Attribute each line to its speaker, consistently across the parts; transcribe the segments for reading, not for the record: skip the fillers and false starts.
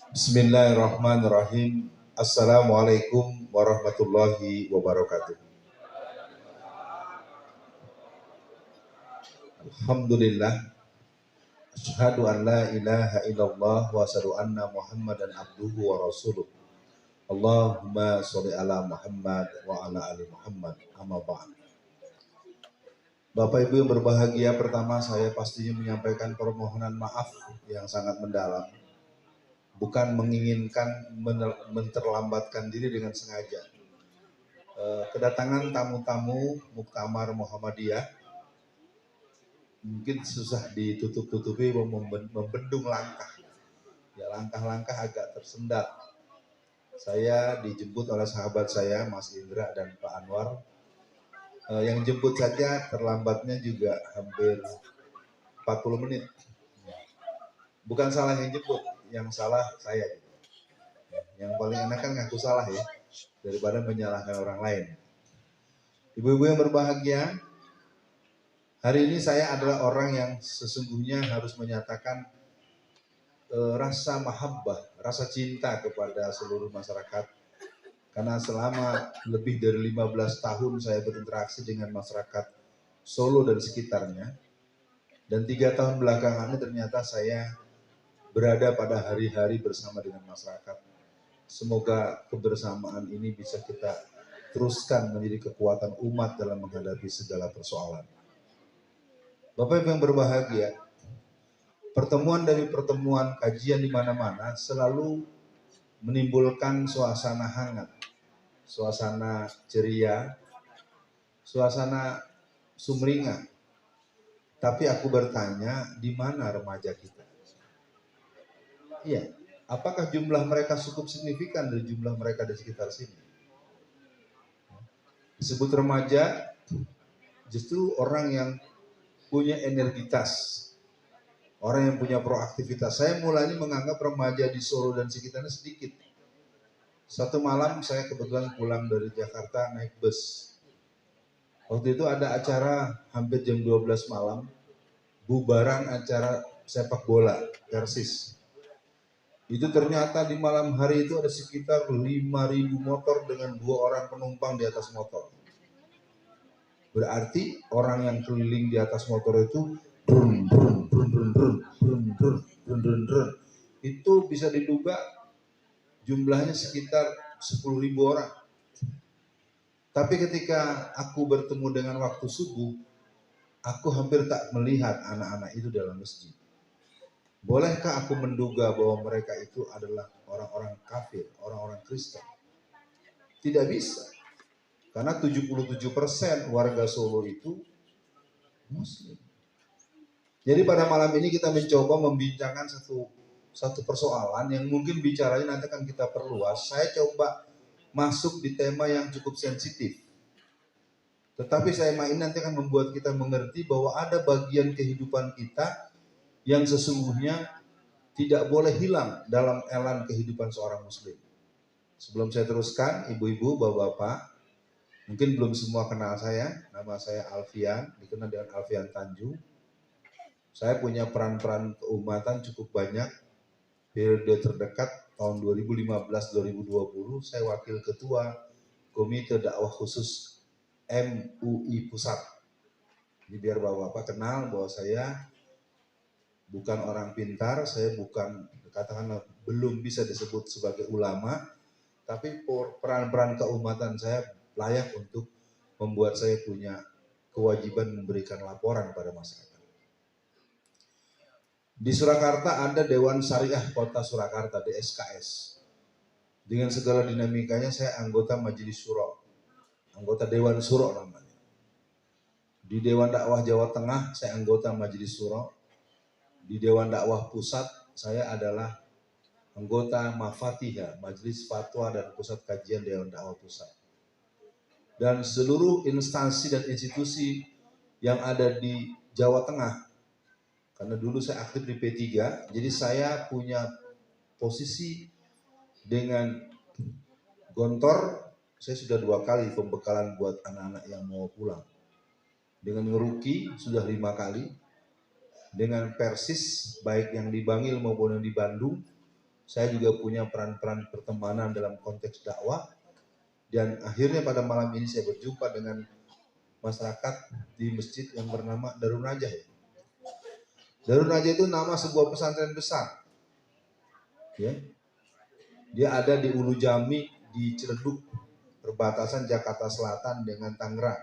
Speaker 1: Bismillahirrahmanirrahim. Assalamualaikum warahmatullahi wabarakatuh. Alhamdulillah. Asyhadu an la ilaha illallah wa asyhadu anna Muhammadan abduhu wa rasuluh. Allahumma sholli ala Muhammad wa ala ali Muhammad. Amma ba'd. Bapak Ibu yang berbahagia, pertama saya pastinya menyampaikan permohonan maaf yang sangat mendalam. Bukan menginginkan menterlambatkan diri dengan sengaja. Kedatangan tamu-tamu Muktamar Muhammadiyah mungkin susah ditutup-tutupi, membendung langkah. Ya, langkah-langkah agak tersendat. Saya dijemput oleh sahabat saya Mas Indra dan Pak Anwar. Yang jemput saja terlambatnya juga hampir 40 menit. Bukan salah yang jemput, yang salah saya. Yang paling enak kan ngaku salah ya, daripada menyalahkan orang lain. Ibu-ibu yang berbahagia, hari ini saya adalah orang yang sesungguhnya harus menyatakan rasa mahabbah, rasa cinta kepada seluruh masyarakat. Karena selama lebih dari 15 tahun saya berinteraksi dengan masyarakat Solo dan sekitarnya. Dan 3 tahun belakangan ini ternyata saya berada pada hari-hari bersama dengan masyarakat. Semoga kebersamaan ini bisa kita teruskan menjadi kekuatan umat dalam menghadapi segala persoalan. Bapak Ibu yang berbahagia, pertemuan demi pertemuan, kajian di mana-mana selalu menimbulkan suasana hangat, suasana ceria, suasana sumringah. Tapi aku bertanya, di mana remaja kita? Iya, apakah jumlah mereka cukup signifikan dari jumlah mereka di sekitar sini? Disebut remaja, justru orang yang punya energitas, orang yang punya proaktivitas. Saya mulanya menganggap remaja di Solo dan sekitarnya sedikit. Satu malam saya kebetulan pulang dari Jakarta naik bus. Waktu itu ada acara hampir jam 12 malam, bubaran acara sepak bola Persis. Itu ternyata di malam hari itu ada sekitar 5.000 motor dengan 2 orang penumpang di atas motor. Berarti orang yang keliling di atas motor itu brun brun brun brun brun brun brun brun brun brun. Itu bisa diduga jumlahnya sekitar 10.000 orang. Tapi ketika aku bertemu dengan waktu subuh, aku hampir tak melihat anak-anak itu dalam masjid. Bolehkah aku menduga bahwa mereka itu adalah orang-orang kafir, orang-orang Kristen? Tidak bisa. Karena 77% warga Solo itu Muslim. Jadi pada malam ini kita mencoba membincangkan satu persoalan yang mungkin bicaranya nanti akan kita perluas. Saya coba masuk di tema yang cukup sensitif. Tetapi tema ini nanti akan membuat kita mengerti bahwa ada bagian kehidupan kita yang sesungguhnya tidak boleh hilang dalam elan kehidupan seorang muslim. Sebelum saya teruskan, ibu-ibu, bapak-bapak, mungkin belum semua kenal saya. Nama saya Alfian, dikenal dengan Alfian Tanjung. Saya punya peran-peran keumatan cukup banyak. Periode terdekat tahun 2015-2020, saya wakil ketua Komite Dakwah Khusus MUI Pusat. Jadi biar bapak-bapak kenal bahwa saya bukan orang pintar, saya bukan, katakanlah belum bisa disebut sebagai ulama, tapi peran-peran keumatan saya layak untuk membuat saya punya kewajiban memberikan laporan pada masyarakat. Di Surakarta ada Dewan Syariah Kota Surakarta, DSKS. Dengan segala dinamikanya saya anggota Majelis Syuro, anggota Dewan Syuro namanya. Di Dewan Dakwah Jawa Tengah saya anggota Majelis Syuro. Di Dewan Dakwah Pusat saya adalah anggota Mafatiha, Majelis Fatwa dan Pusat Kajian Dewan Dakwah Pusat. Dan seluruh instansi dan institusi yang ada di Jawa Tengah, karena dulu saya aktif di P3, jadi saya punya posisi dengan Gontor. Saya sudah 2 kali pembekalan buat anak-anak yang mau pulang. Dengan Ngeruki sudah 5 kali. Dengan Persis, baik yang di Bangil maupun yang di Bandung, Saya juga punya peran-peran pertemanan dalam konteks dakwah. Dan akhirnya pada malam ini saya berjumpa dengan masyarakat di masjid yang bernama Darun Najah. Darun Najah itu nama sebuah pesantren besar. Ya. Dia ada di Ulu Jami di Ciledug, perbatasan Jakarta Selatan dengan Tangerang.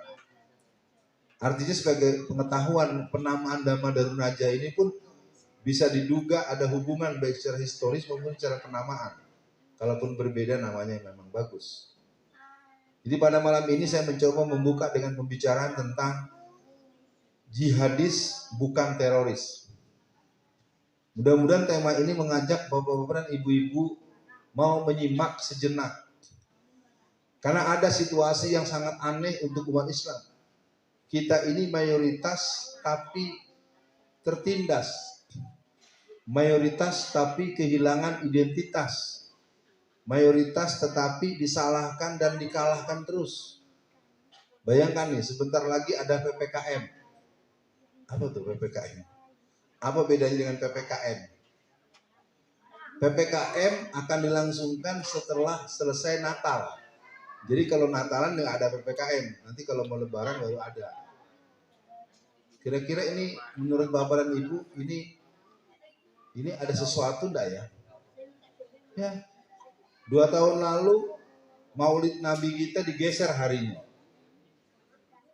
Speaker 1: Artinya sebagai pengetahuan, penamaan nama Darun Najah ini pun bisa diduga ada hubungan baik secara historis maupun secara penamaan. Kalaupun berbeda namanya memang bagus. Jadi pada malam ini saya mencoba membuka dengan pembicaraan tentang jihadis bukan teroris. Mudah-mudahan tema ini mengajak bapak-bapak dan ibu-ibu mau menyimak sejenak. Karena ada situasi yang sangat aneh untuk umat Islam. Kita ini mayoritas tapi tertindas. Mayoritas tapi kehilangan identitas. Mayoritas tetapi disalahkan dan dikalahkan terus. Bayangkan nih, sebentar lagi ada PPKM. Apa tuh PPKM? Apa bedanya dengan PPKM? PPKM akan dilangsungkan setelah selesai Natal. Jadi kalau Natalan nggak ada PPKM, nanti kalau mau Lebaran baru ada. Kira-kira ini menurut Bapak dan Ibu ini ada sesuatu enggak ya? Ya. 2 tahun lalu Maulid Nabi kita digeser harinya.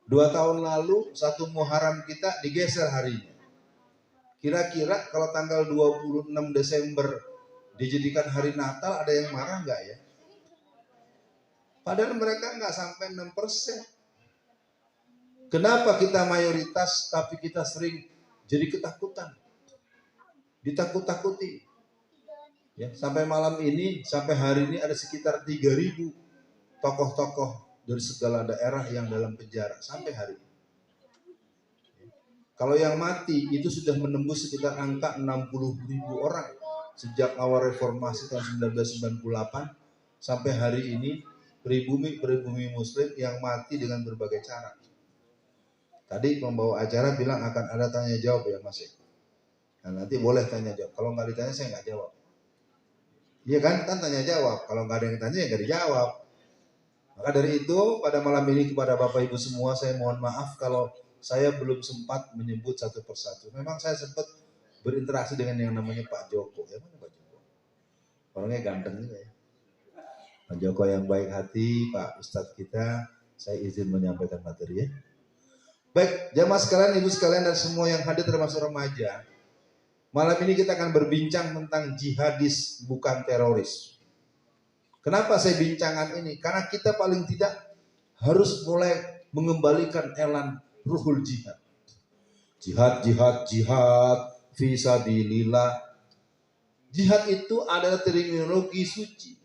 Speaker 1: 2 tahun lalu 1 Muharram kita digeser harinya. Kira-kira kalau tanggal 26 Desember dijadikan hari Natal ada yang marah enggak ya? Padahal mereka enggak sampai 6%. Kenapa kita mayoritas tapi kita sering jadi ketakutan? Ditakut-takuti. Ya, sampai malam ini, sampai hari ini ada sekitar 3.000 tokoh-tokoh dari segala daerah yang dalam penjara sampai hari ini. Kalau yang mati itu sudah menembus sekitar angka 60.000 orang sejak awal reformasi tahun 1998 sampai hari ini, pribumi Muslim yang mati dengan berbagai cara. Tadi pembawa acara bilang akan ada tanya jawab ya Mas. Nah, nanti boleh tanya jawab. Kalau nggak ditanya saya nggak jawab. Iya kan tanya jawab. Kalau nggak ada yang tanya ya nggak dijawab. Maka dari itu pada malam ini kepada Bapak Ibu semua saya mohon maaf kalau saya belum sempat menyebut satu persatu. Memang saya sempat berinteraksi dengan yang namanya Pak Joko. Ya mana Pak Joko? Orangnya ganteng juga ya. Pak Joko yang baik hati, Pak Ustadz kita, saya izin menyampaikan materi ya. Baik, jamaah sekalian, ibu sekalian dan semua yang hadir termasuk remaja. Malam ini kita akan berbincang tentang jihadis bukan teroris. Kenapa saya bincangkan ini? Karena kita paling tidak harus mulai mengembalikan elan ruhul jihad. Jihad fisabilillah. Jihad itu adalah terminologi suci.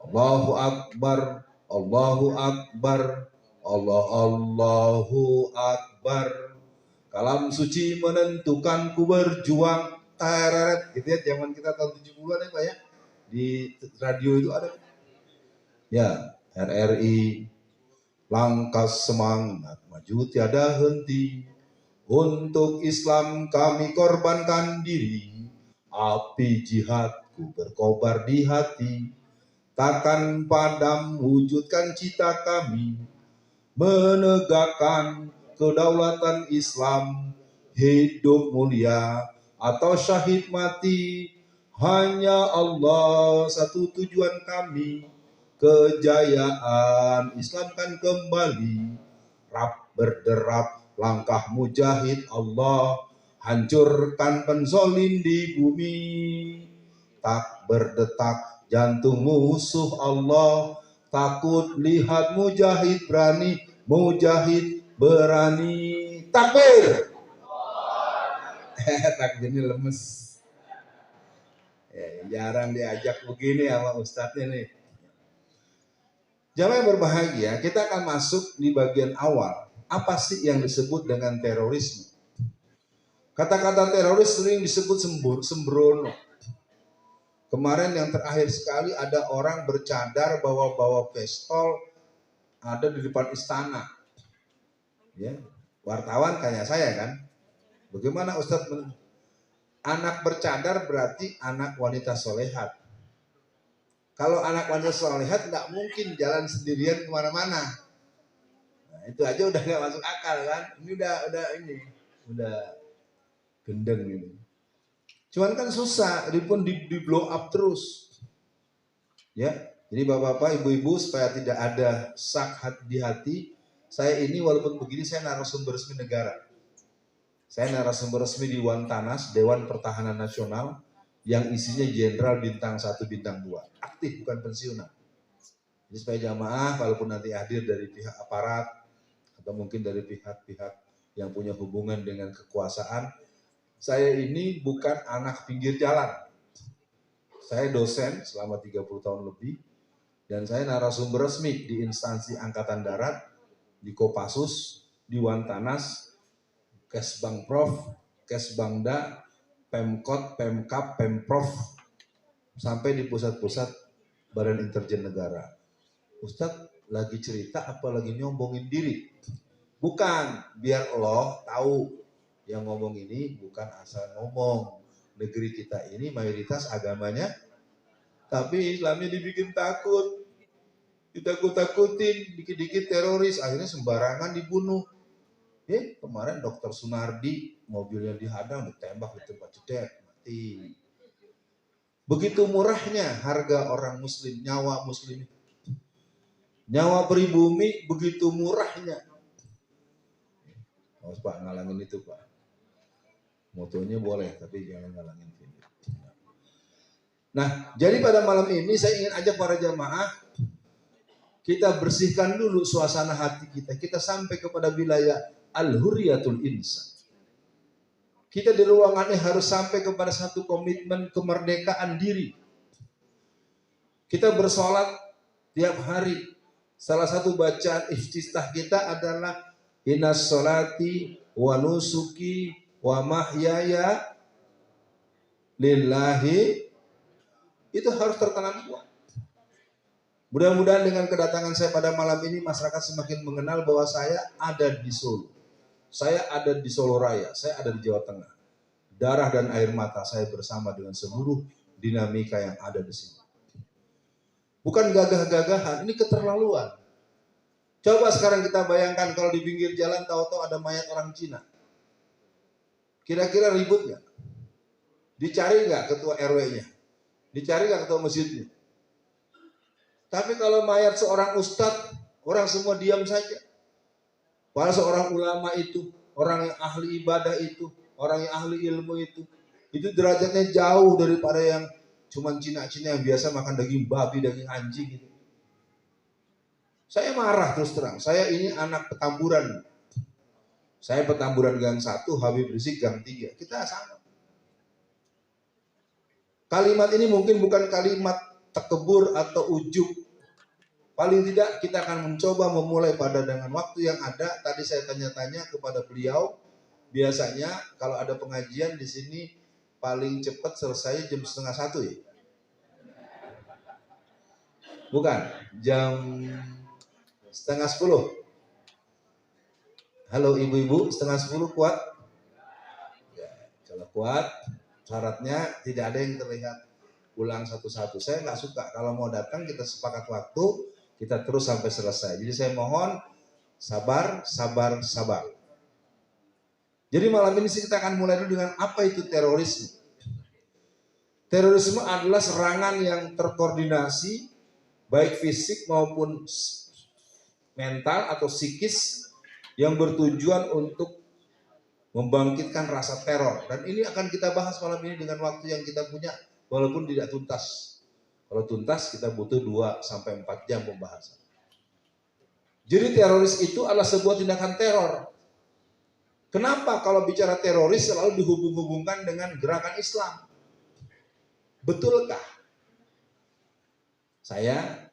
Speaker 1: Allahu Akbar, Allahu Akbar, Allahu Akbar. Kalam suci menentukan ku berjuang. Tararat, gitu ya, zaman kita tahun 70-an ya Pak ya. Di radio itu ada. Ya, RRI, langkah semangat, maju tiada henti. Untuk Islam kami korbankan diri. Api jihadku berkobar di hati. Takkan padam wujudkan cita kami. Menegakkan kedaulatan Islam. Hidup mulia atau syahid mati. Hanya Allah satu tujuan kami. Kejayaan Islam kan kembali. Rap berderap langkah mujahid Allah. Hancurkan penzolim di bumi. Tak berdetak jantung musuh Allah. Takut lihat mujahid berani. Mujahid berani. Takbir. Takbirnya lemes. Ya, jarang diajak begini sama ustadznya nih. Jamaah yang berbahagia, kita akan masuk di bagian awal. Apa sih yang disebut dengan terorisme? Kata-kata teroris sering disebut sembrono. Kemarin yang terakhir sekali ada orang bercadar bawa pistol ada di depan istana. Ya, wartawan kayak saya kan. Bagaimana Ustadz? Anak bercadar berarti anak wanita solehat. Kalau anak wanita solehat nggak mungkin jalan sendirian kemana-mana. Nah, itu aja udah nggak masuk akal kan? Ini udah gendeng ini. Cuman kan susah, ini pun di blow up terus. Ya, jadi bapak-bapak, ibu-ibu supaya tidak ada sak di hati, saya ini walaupun begini saya narasumber resmi negara. Saya narasumber resmi di Wantanas, Dewan Pertahanan Nasional, yang isinya jenderal bintang 1, bintang 2. Aktif, bukan pensiunan. Jadi supaya jamaah, walaupun nanti hadir dari pihak aparat, atau mungkin dari pihak-pihak yang punya hubungan dengan kekuasaan, saya ini bukan anak pinggir jalan. Saya dosen selama 30 tahun lebih, dan saya narasumber resmi di instansi Angkatan Darat, di Kopassus, di Wantanas, Kesbangprov, Kesbangda, Pemkot, Pemkap, Pemprov, sampai di pusat-pusat Badan Intelijen Negara. Ustadz lagi cerita apa lagi nyombongin diri? Bukan, biar Allah tahu yang ngomong ini bukan asal ngomong. Negeri kita ini mayoritas agamanya, tapi Islamnya dibikin takut. Ditakut-takutin, dikit-dikit teroris, akhirnya sembarangan dibunuh. Kemarin Dr. Sunardi, mobilnya dihadang, ditembak, ditembak jedek, mati. Begitu murahnya harga orang muslim, nyawa muslim. Nyawa pribumi begitu murahnya. Oh, Pak, ngalangin itu, Pak. Motonya boleh, tapi jangan ngalangin video. Nah, jadi pada malam ini saya ingin ajak para jamaah, kita bersihkan dulu suasana hati kita. Kita sampai kepada wilayah Al-Hurriyatul Insan. Kita di ruangan ini harus sampai kepada satu komitmen kemerdekaan diri. Kita bersolat tiap hari. Salah satu bacaan iftitah kita adalah Innas sholati wa nusuki wa mahyaya lillahi. Itu harus tertanam kuat. Mudah-mudahan dengan kedatangan saya pada malam ini, masyarakat semakin mengenal bahwa saya ada di Solo. Saya ada di Solo Raya, saya ada di Jawa Tengah. Darah dan air mata saya bersama dengan seluruh dinamika yang ada di sini. Bukan gagah-gagahan, ini keterlaluan. Coba sekarang kita bayangkan kalau di pinggir jalan tahu-tahu ada mayat orang Cina. Kira-kira ribut nggak? Dicari nggak ketua RW-nya? Dicari nggak ketua masjidnya? Tapi kalau mayat seorang ustadz, orang semua diam saja. Padahal seorang ulama itu, orang yang ahli ibadah itu, orang yang ahli ilmu itu derajatnya jauh daripada yang cuman Cina-Cina yang biasa makan daging babi, daging anjing gitu. Saya marah terus terang. Saya ini anak Petamburan. Saya Petamburan Gang 1, Habib Rizik Gang 3. Kita sama. Kalimat ini mungkin bukan kalimat takbur atau ujub. Paling tidak kita akan mencoba memulai pada dengan waktu yang ada. Tadi saya tanya-tanya kepada beliau, biasanya kalau ada pengajian di sini paling cepat selesai jam 12:30 ya? Bukan, jam 9:30. Halo ibu-ibu, 9:30 kuat? Ya, kalau kuat, syaratnya tidak ada yang terlihat ulang satu-satu. Saya nggak suka kalau mau datang kita sepakat waktu, kita terus sampai selesai. Jadi saya mohon sabar, sabar, sabar. Jadi malam ini kita akan mulai dulu dengan apa itu terorisme. Terorisme adalah serangan yang terkoordinasi, baik fisik maupun mental atau psikis, yang bertujuan untuk membangkitkan rasa teror. Dan ini akan kita bahas malam ini dengan waktu yang kita punya, walaupun tidak tuntas. Kalau tuntas kita butuh 2-4 jam pembahasan. Jadi teroris itu adalah sebuah tindakan teror. Kenapa kalau bicara teroris selalu dihubung-hubungkan dengan gerakan Islam? Betulkah? Saya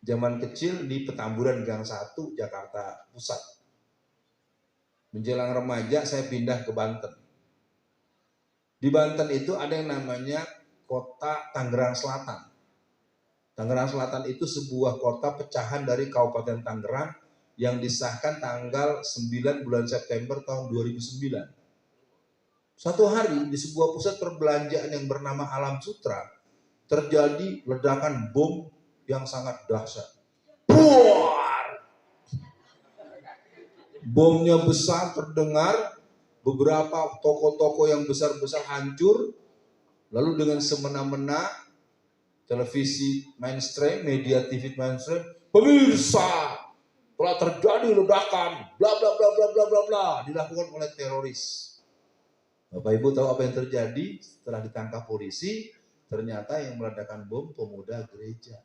Speaker 1: zaman kecil di Petamburan Gang 1, Jakarta Pusat. Menjelang remaja saya pindah ke Banten. Di Banten itu ada yang namanya Kota Tangerang Selatan. Tangerang Selatan itu sebuah kota pecahan dari Kabupaten Tangerang yang disahkan tanggal 9 bulan September tahun 2009. Satu hari di sebuah pusat perbelanjaan yang bernama Alam Sutra terjadi ledakan bom yang sangat dahsyat. Buar! Bomnya besar terdengar, beberapa toko-toko yang besar-besar hancur, lalu dengan semena-mena televisi mainstream, media TV mainstream, pemirsa, telah terjadi ledakan, bla bla bla bla bla bla bla, dilakukan oleh teroris. Bapak Ibu tahu apa yang terjadi setelah ditangkap polisi? Ternyata yang meledakkan bom pemuda gereja.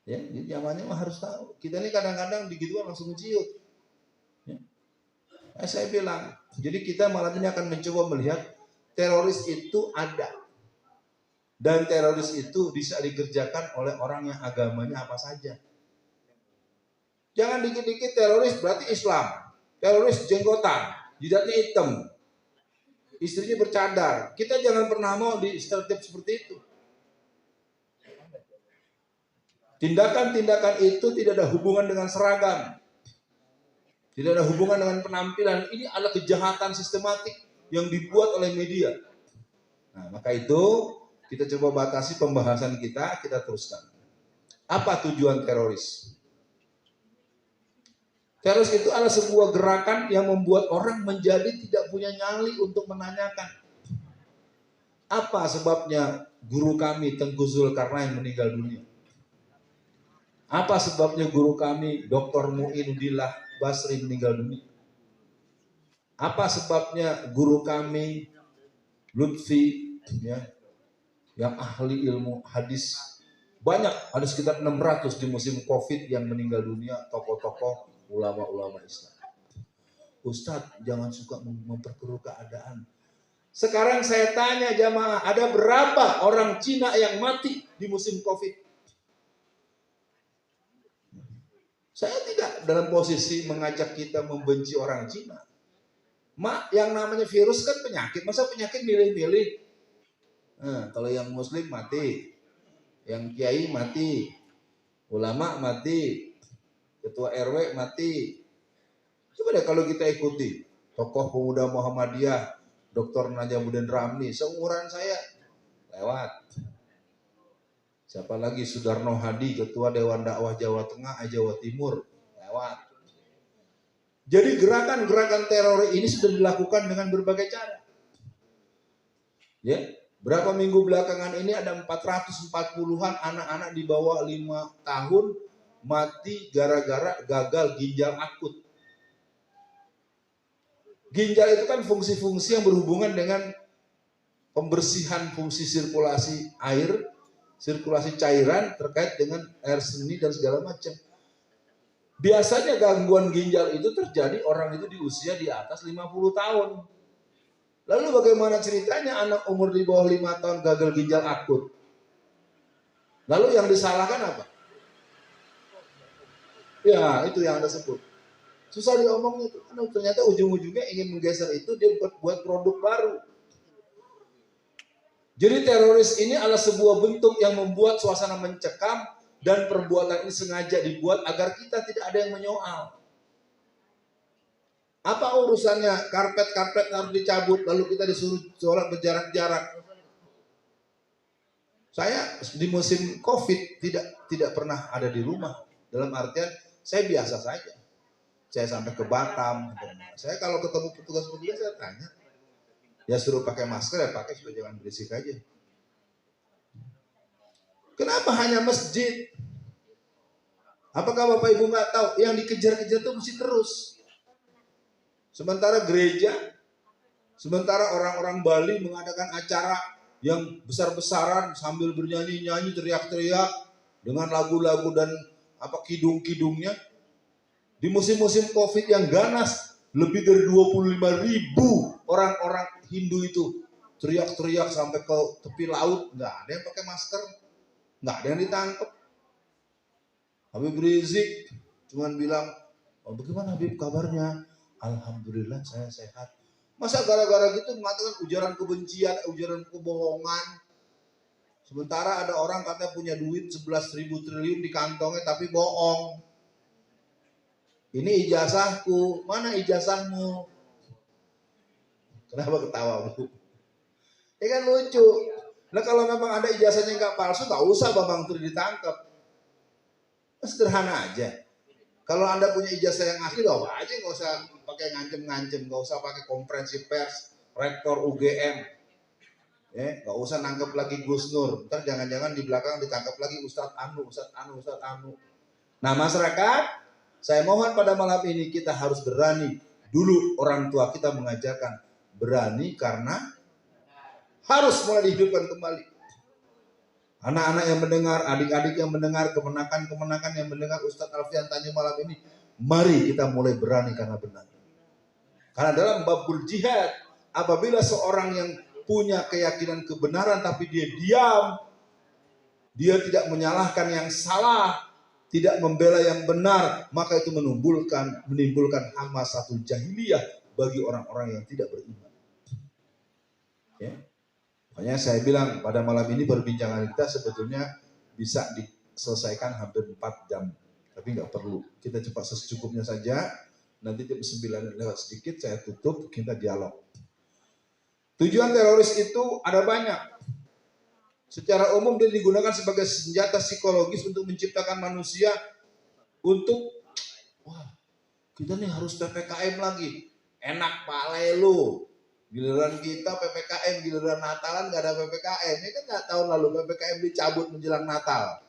Speaker 1: Ya, di zamannya mah harus tahu. Kita ini kadang-kadang digituan langsung ciut. Ya. Saya bilang, jadi kita malam ini akan mencoba melihat teroris itu ada. Dan teroris itu bisa dikerjakan oleh orang yang agamanya apa saja. Jangan dikit-dikit teroris berarti Islam. Teroris jenggotan, jidatnya hitam, istrinya bercadar. Kita jangan pernah mau di stereotip seperti itu. Tindakan-tindakan itu tidak ada hubungan dengan seragam. Tidak ada hubungan dengan penampilan. Ini adalah kejahatan sistematik yang dibuat oleh media. Nah, maka itu kita coba batasi pembahasan kita teruskan. Apa tujuan teroris? Teroris itu adalah sebuah gerakan yang membuat orang menjadi tidak punya nyali untuk menanyakan. Apa sebabnya guru kami Tengku Zulkarnain meninggal dunia? Apa sebabnya guru kami Dr. Mu'inudillah Basri meninggal dunia? Apa sebabnya guru kami Lutfi ya, yang ahli ilmu hadis, banyak, ada sekitar 600 di musim Covid yang meninggal dunia, tokoh-tokoh ulama-ulama Islam. Ustadz, jangan suka memperkeruh keadaan. Sekarang saya tanya jamaah, ada berapa orang Cina yang mati di musim Covid? Saya tidak dalam posisi mengajak kita membenci orang Cina. Yang namanya virus kan penyakit, masa penyakit milih-milih? Kalau yang Muslim mati, yang kiai mati, ulama mati, ketua RW mati. Coba deh kalau kita ikuti tokoh pemuda Muhammadiyah, Dr. Najamuddin Ramli, seumuran saya lewat. Siapa lagi? Sudarno Hadi, Ketua Dewan Dakwah Jawa Tengah, Jawa Timur, lewat. Jadi gerakan-gerakan teror ini sudah dilakukan dengan berbagai cara. Ya, berapa minggu belakangan ini ada 440-an anak-anak di bawah 5 tahun mati gara-gara gagal ginjal akut. Ginjal itu kan fungsi-fungsi yang berhubungan dengan pembersihan fungsi sirkulasi air, sirkulasi cairan terkait dengan air seni dan segala macam. Biasanya gangguan ginjal itu terjadi orang itu di usia di atas 50 tahun. Lalu bagaimana ceritanya anak umur di bawah 5 tahun gagal ginjal akut? Lalu yang disalahkan apa? Ya, itu yang Anda sebut. Susah diomongnya itu. Karena ternyata ujung-ujungnya ingin menggeser itu, dia buat produk baru. Jadi teroris ini adalah sebuah bentuk yang membuat suasana mencekam, dan perbuatan ini sengaja dibuat agar kita tidak ada yang menyoal. Apa urusannya karpet-karpet harus dicabut lalu kita disuruh sholat berjarak-jarak? Saya di musim Covid tidak pernah ada di rumah. Dalam artian saya biasa saja. Saya sampai ke Batam. Saya kalau ketemu petugas-petugas saya tanya, ya suruh pakai masker, ya pakai, supaya jangan berisik aja. Kenapa hanya masjid? Apakah Bapak Ibu nggak tahu yang dikejar-kejar itu mesti terus? Sementara gereja, sementara orang-orang Bali mengadakan acara yang besar-besaran sambil bernyanyi-nyanyi, teriak-teriak dengan lagu-lagu dan kidung-kidungnya. Di musim-musim Covid yang ganas, lebih dari 25.000 orang-orang Hindu itu teriak-teriak sampai ke tepi laut, nggak ada yang pakai masker. Nggak ada yang ditangkap. Habib Rizik cuman bilang, oh, bagaimana Habib kabarnya? Alhamdulillah saya sehat. Masa gara-gara gitu mengatakan ujaran kebencian, ujaran kebohongan? Sementara ada orang katanya punya duit 11.000 triliun di kantongnya tapi bohong. Ini ijazahku, mana ijazahmu? Kenapa ketawa, Bu? Ya kan lucu. Nah kalau memang ada ijazahnya nggak palsu, nggak usah Bambang Tri ditangkap. Sederhana aja. Kalau Anda punya ijazah yang asli, bawa aja, nggak usah pakai ngancem-ngancem, nggak usah pakai konferensi pers, rektor UGM, ya, nggak usah nangkep lagi Gus Nur. Ntar jangan-jangan di belakang ditangkap lagi Ustadz Anu, Ustadz Anu, Ustadz Anu. Nah masyarakat, saya mohon pada malam ini kita harus berani. Dulu orang tua kita mengajarkan berani karena harus mulai dihidupkan kembali. Anak-anak yang mendengar, adik-adik yang mendengar, kemenakan-kemenakan yang mendengar Ustadz Alfian tanya malam ini, mari kita mulai berani karena benar. Karena dalam babul jihad, apabila seorang yang punya keyakinan kebenaran tapi dia diam, dia tidak menyalahkan yang salah, tidak membela yang benar, maka itu menimbulkan hamasatul jahiliyah bagi orang-orang yang tidak beriman. Ya. Makanya saya bilang pada malam ini perbincangan kita sebetulnya bisa diselesaikan hampir 4 jam. Tapi nggak perlu, kita cepat secukupnya saja. Nanti jam 9 lewat sedikit saya tutup, kita dialog. Tujuan teroris itu ada banyak. Secara umum dia digunakan sebagai senjata psikologis untuk menciptakan manusia untuk, wah kita nih harus PPKM lagi. Enak pale lu. Giliran kita PPKM, giliran Natalan gak ada PPKM. Ini kan gak tahun lalu PPKM dicabut menjelang Natal.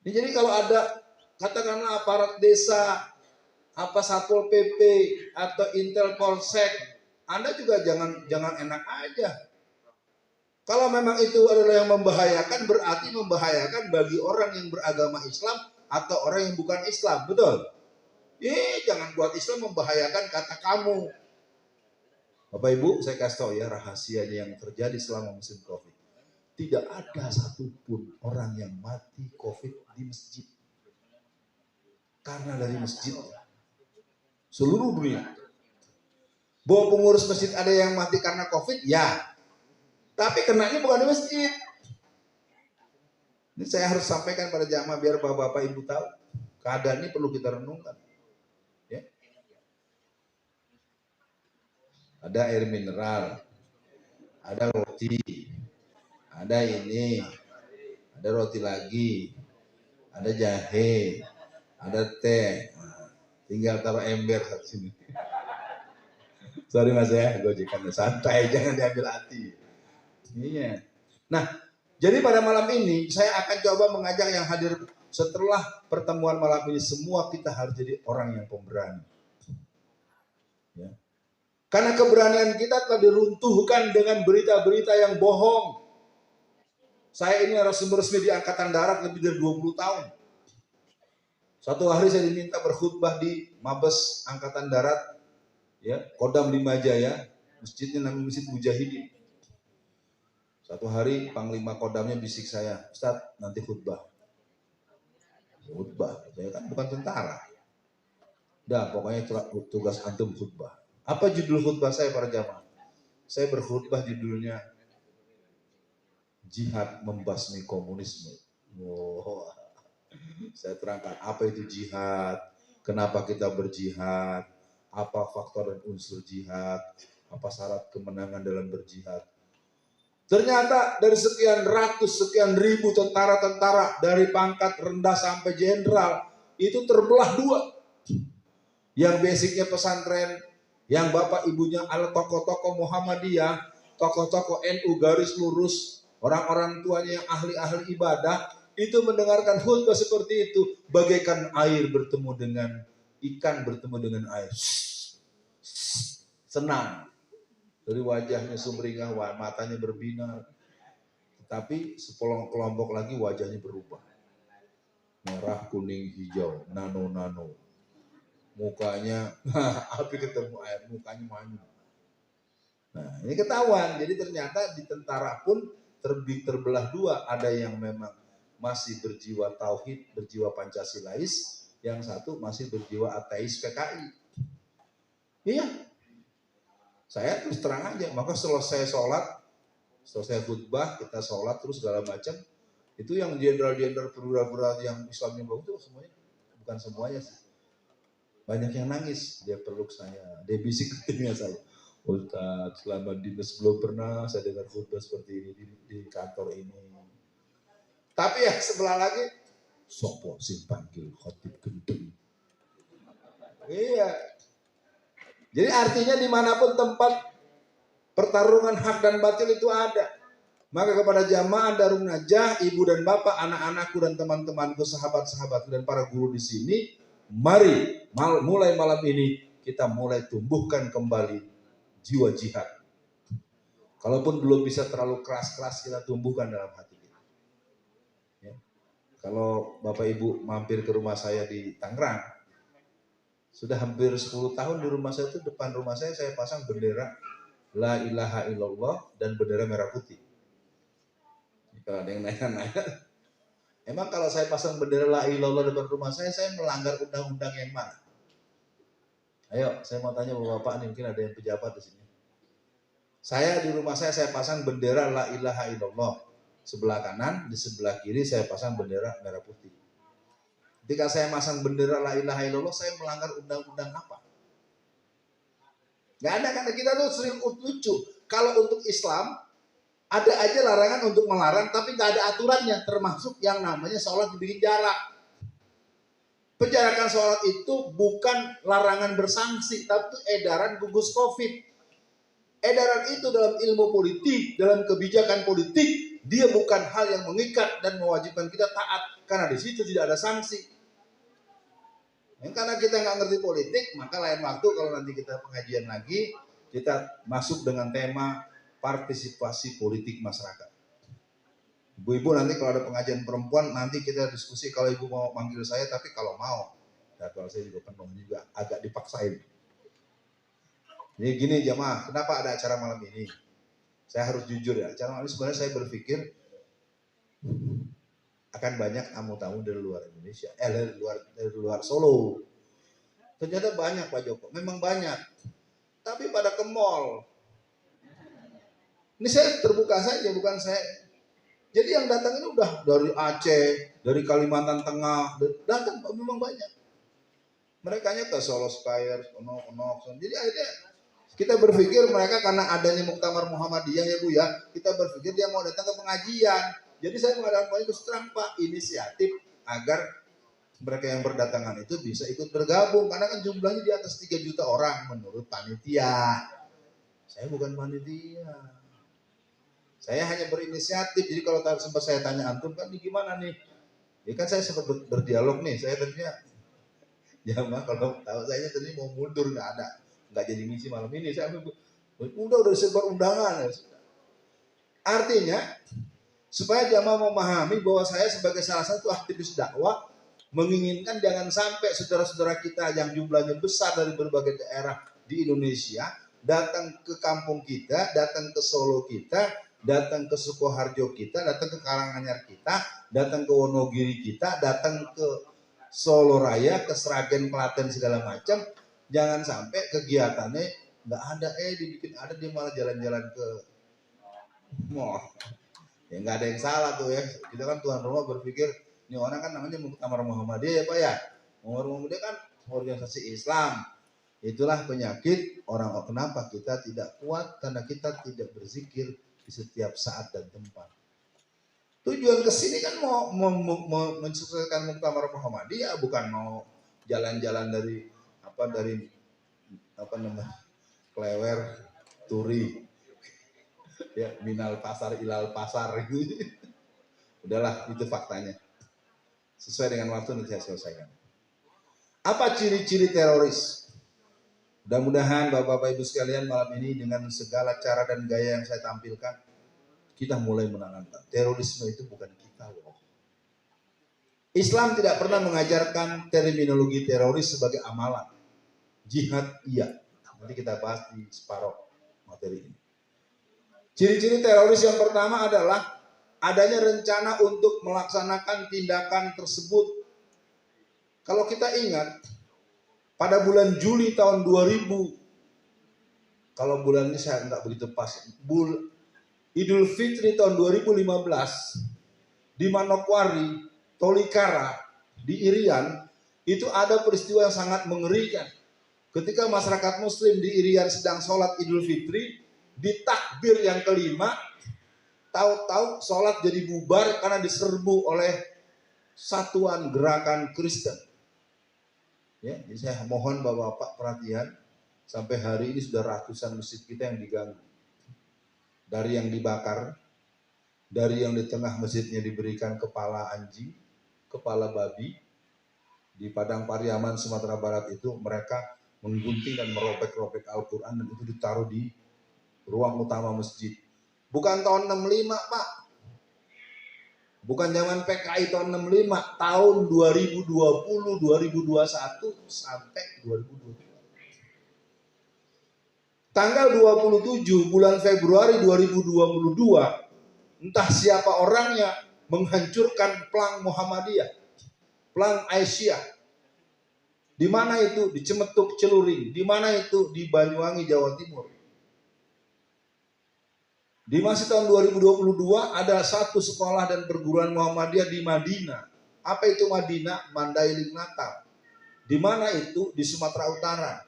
Speaker 1: Ini jadi kalau ada katakanlah aparat desa, apa Satpol PP atau Intel Polsek, Anda juga jangan enak aja. Kalau memang itu adalah yang membahayakan, berarti membahayakan bagi orang yang beragama Islam atau orang yang bukan Islam, betul? Jangan buat Islam membahayakan kata kamu. Bapak Ibu, saya kasih tahu ya rahasianya yang terjadi selama musim Covid. Tidak ada satupun orang yang mati Covid di masjid. Karena dari masjid. Seluruh dunia. Bahwa pengurus masjid ada yang mati karena Covid, ya. Tapi kenanya bukan di masjid. Ini saya harus sampaikan pada jamaah biar bapak-bapak ibu tahu. Keadaan ini perlu kita renungkan. Ya. Ada air mineral, ada roti, ada ini, ada roti lagi, ada jahe, ada teh. Tinggal taruh ember satu sini. Sorry mas ya, gojekan santai, jangan diambil hati. Iya. Nah, jadi pada malam ini saya akan coba mengajak yang hadir setelah pertemuan malam ini, semua kita harus jadi orang yang pemberani. Ya. Karena keberanian kita telah diruntuhkan dengan berita-berita yang bohong. Saya ini narasumber resmi di Angkatan Darat lebih dari 20 tahun. Suatu hari saya diminta berkhutbah di Mabes Angkatan Darat, ya, Kodam 5 Jaya, masjidnya namanya Masjid Mujahidin. Satu hari Panglima Kodamnya bisik saya, Ustadz nanti khutbah. Khutbah, saya kan bukan tentara. Dah pokoknya tugas antum khutbah. Apa judul khutbah saya para jamaah? Saya berkhutbah judulnya Jihad Membasmi Komunisme. Wow. Saya terangkan apa itu jihad, kenapa kita berjihad, apa faktor dan unsur jihad, apa syarat kemenangan dalam berjihad. Ternyata dari sekian ratus, sekian ribu tentara-tentara dari pangkat rendah sampai jenderal itu terbelah dua. Yang basicnya pesantren, yang bapak ibunya adalah tokoh-tokoh Muhammadiyah, tokoh-tokoh NU garis lurus, orang-orang tuanya yang ahli-ahli ibadah, itu mendengarkan khutbah seperti itu, bagaikan air bertemu dengan ikan bertemu dengan air. Senang. Dari wajahnya sumringah, matanya berbinar. Tapi sekelompok lagi wajahnya berubah. Merah, kuning, hijau, nano-nano. Mukanya, api ketemu air, mukanya manyun. Nah, ini ketahuan. Jadi ternyata di tentara pun terbelah dua. Ada yang memang masih berjiwa tauhid, berjiwa Pancasilais. Yang satu masih berjiwa ateis PKI. Iya. Saya terus terang aja. Maka selesai sholat, selesai khutbah, kita sholat terus segala macam. Itu yang jenderal-jenderal perwira-perwira yang Islamnya bagus itu semuanya. Bukan semuanya sih. Banyak yang nangis, dia peluk saya, dia bisik ke telinga saya. Ustaz, selama dinas belum pernah saya dengar khutbah seperti ini di kantor ini. Tapi yang sebelah lagi, sopo sing panggil khotib gendeng. Iya. Jadi artinya dimanapun tempat pertarungan hak dan batil itu ada. Maka kepada jamaah Darun Najah, ibu dan bapak, anak-anakku dan teman-temanku, sahabat-sahabatku dan para guru di sini, mari mulai malam ini kita mulai tumbuhkan kembali jiwa jihad. Kalaupun belum bisa terlalu keras-keras, kita tumbuhkan dalam hati kita. Ya. Kalau Bapak Ibu mampir ke rumah saya di Tangerang, sudah hampir 10 tahun di rumah saya itu, depan rumah saya pasang bendera La ilaha illallah dan bendera merah putih. Kalau ada yang nanya-nanya, emang kalau saya pasang bendera La ilaha illallah depan rumah saya melanggar undang-undang yang mana? Ayo, saya mau tanya Bapak nih, mungkin ada yang pejabat di sini. Saya di rumah saya pasang bendera La ilaha illallah. Sebelah kanan, di sebelah kiri saya pasang bendera merah putih. Ketika saya pasang bendera La ilaha illallah, saya melanggar undang-undang apa? Gak ada, karena kita tuh sering lucu. Kalau untuk Islam, ada aja larangan untuk melarang, tapi gak ada aturannya. Termasuk yang namanya sholat dibikin jarak. Penjarakan sholat itu bukan larangan bersanksi, tapi edaran gugus COVID. Edaran itu dalam ilmu politik, dalam kebijakan politik, dia bukan hal yang mengikat dan mewajibkan kita taat. Karena di situ tidak ada sanksi. Karena kita nggak ngerti politik, maka lain waktu kalau nanti kita pengajian lagi, kita masuk dengan tema partisipasi politik masyarakat. Ibu-ibu nanti kalau ada pengajian perempuan, nanti kita diskusi kalau ibu mau manggil saya, tapi kalau mau, jadwal saya juga penuh juga, agak dipaksain. Jadi gini jamaah, kenapa ada acara malam ini? Saya harus jujur ya, acara malam ini sebenarnya saya berpikir akan banyak tamu-tamu dari luar Indonesia, dari luar Solo. Ternyata banyak Pak Joko, memang banyak. Tapi pada ke mall. Ini saya terbuka saja, bukan saya. Jadi yang datang ini udah dari Aceh, dari Kalimantan Tengah, datang memang banyak. Merekanya ke Solo Spire, jadi akhirnya kita berpikir mereka karena adanya Muktamar Muhammadiyah ya Bu ya, kita berpikir dia mau datang ke pengajian. Jadi saya mengadakan poin terus terang Pak, inisiatif agar mereka yang berdatangan itu bisa ikut bergabung. Karena kan jumlahnya di atas 3 juta orang menurut panitia. Saya bukan panitia. Saya hanya berinisiatif. Jadi kalau sempat saya tanya antum kan ini gimana nih? Ya kan saya sempat berdialog nih. Saya tadinya, ya mah kalau tahu saya tadi mau mundur nggak jadi ngisi malam ini. Saya udah sebar undangan. Artinya supaya jamaah memahami bahwa saya sebagai salah satu aktivis dakwah menginginkan jangan sampai saudara-saudara kita yang jumlahnya besar dari berbagai daerah di Indonesia datang ke kampung kita, datang ke Solo kita, datang ke Sukoharjo kita, datang ke Karanganyar kita, datang ke Wonogiri kita, datang ke Solo Raya, ke Sragen, Klaten segala macam. Jangan sampai kegiatannya nggak ada, dibikin ada, dia malah jalan-jalan ke mall. Ya nggak ada yang salah tuh ya. Kita kan tuan rumah berpikir ini orang kan namanya Muktamar Muhammadiyah ya Pak ya. Muktamar Muhammadiyah kan organisasi Islam. Itulah penyakit orang. Kenapa kita tidak kuat? Karena kita tidak berzikir di setiap saat dan tempat. Tujuan kesini kan mau mensukseskan Muktamar Muhammadiyah, bukan mau jalan-jalan dari Klewer, Turi. Ya, minal pasar ilal pasar itu. Udahlah, itu faktanya. Sesuai dengan waktu nanti saya selesaikan. Apa ciri-ciri teroris? Mudah-mudahan Bapak-Bapak Ibu sekalian malam ini dengan segala cara dan gaya yang saya tampilkan, kita mulai menanamkan terorisme itu bukan kita loh. Islam tidak pernah mengajarkan terminologi teroris sebagai amalan. Jihad iya. Nanti kita bahas di separuh materi ini. Ciri-ciri teroris yang pertama adalah adanya rencana untuk melaksanakan tindakan tersebut. Kalau kita ingat, pada bulan Juli tahun 2000, kalau bulan ini saya nggak begitu pas, Idul Fitri tahun 2015, di Manokwari, Tolikara, di Irian, Itu ada peristiwa yang sangat mengerikan. Ketika masyarakat muslim di Irian sedang sholat Idul Fitri, di takbir yang kelima, tahu-tahu sholat jadi bubar karena diserbu oleh satuan gerakan Kristen. Ya, jadi saya mohon Bapak-Bapak perhatian, sampai hari ini sudah ratusan masjid kita yang diganggu. Dari yang dibakar, dari yang di tengah masjidnya diberikan kepala anjing, kepala babi. Di Padang Pariaman, Sumatera Barat itu mereka menggunting dan merobek-robek Al-Quran dan itu ditaruh di ruang utama masjid. Bukan tahun 65 Pak. Bukan zaman PKI tahun 65, tahun 2020, 2021 sampai 2022. Tanggal 27 bulan Februari 2022, entah siapa orangnya menghancurkan Plang Muhammadiyah, Plang Aisyah. Di mana itu? Di Cemetuk Celuring. Di mana itu? Di Banyuwangi, Jawa Timur. Di masa tahun 2022 ada satu sekolah dan perguruan Muhammadiyah di Madinah. Apa itu Madinah? Mandailing Natal. Di mana itu? Di Sumatera Utara.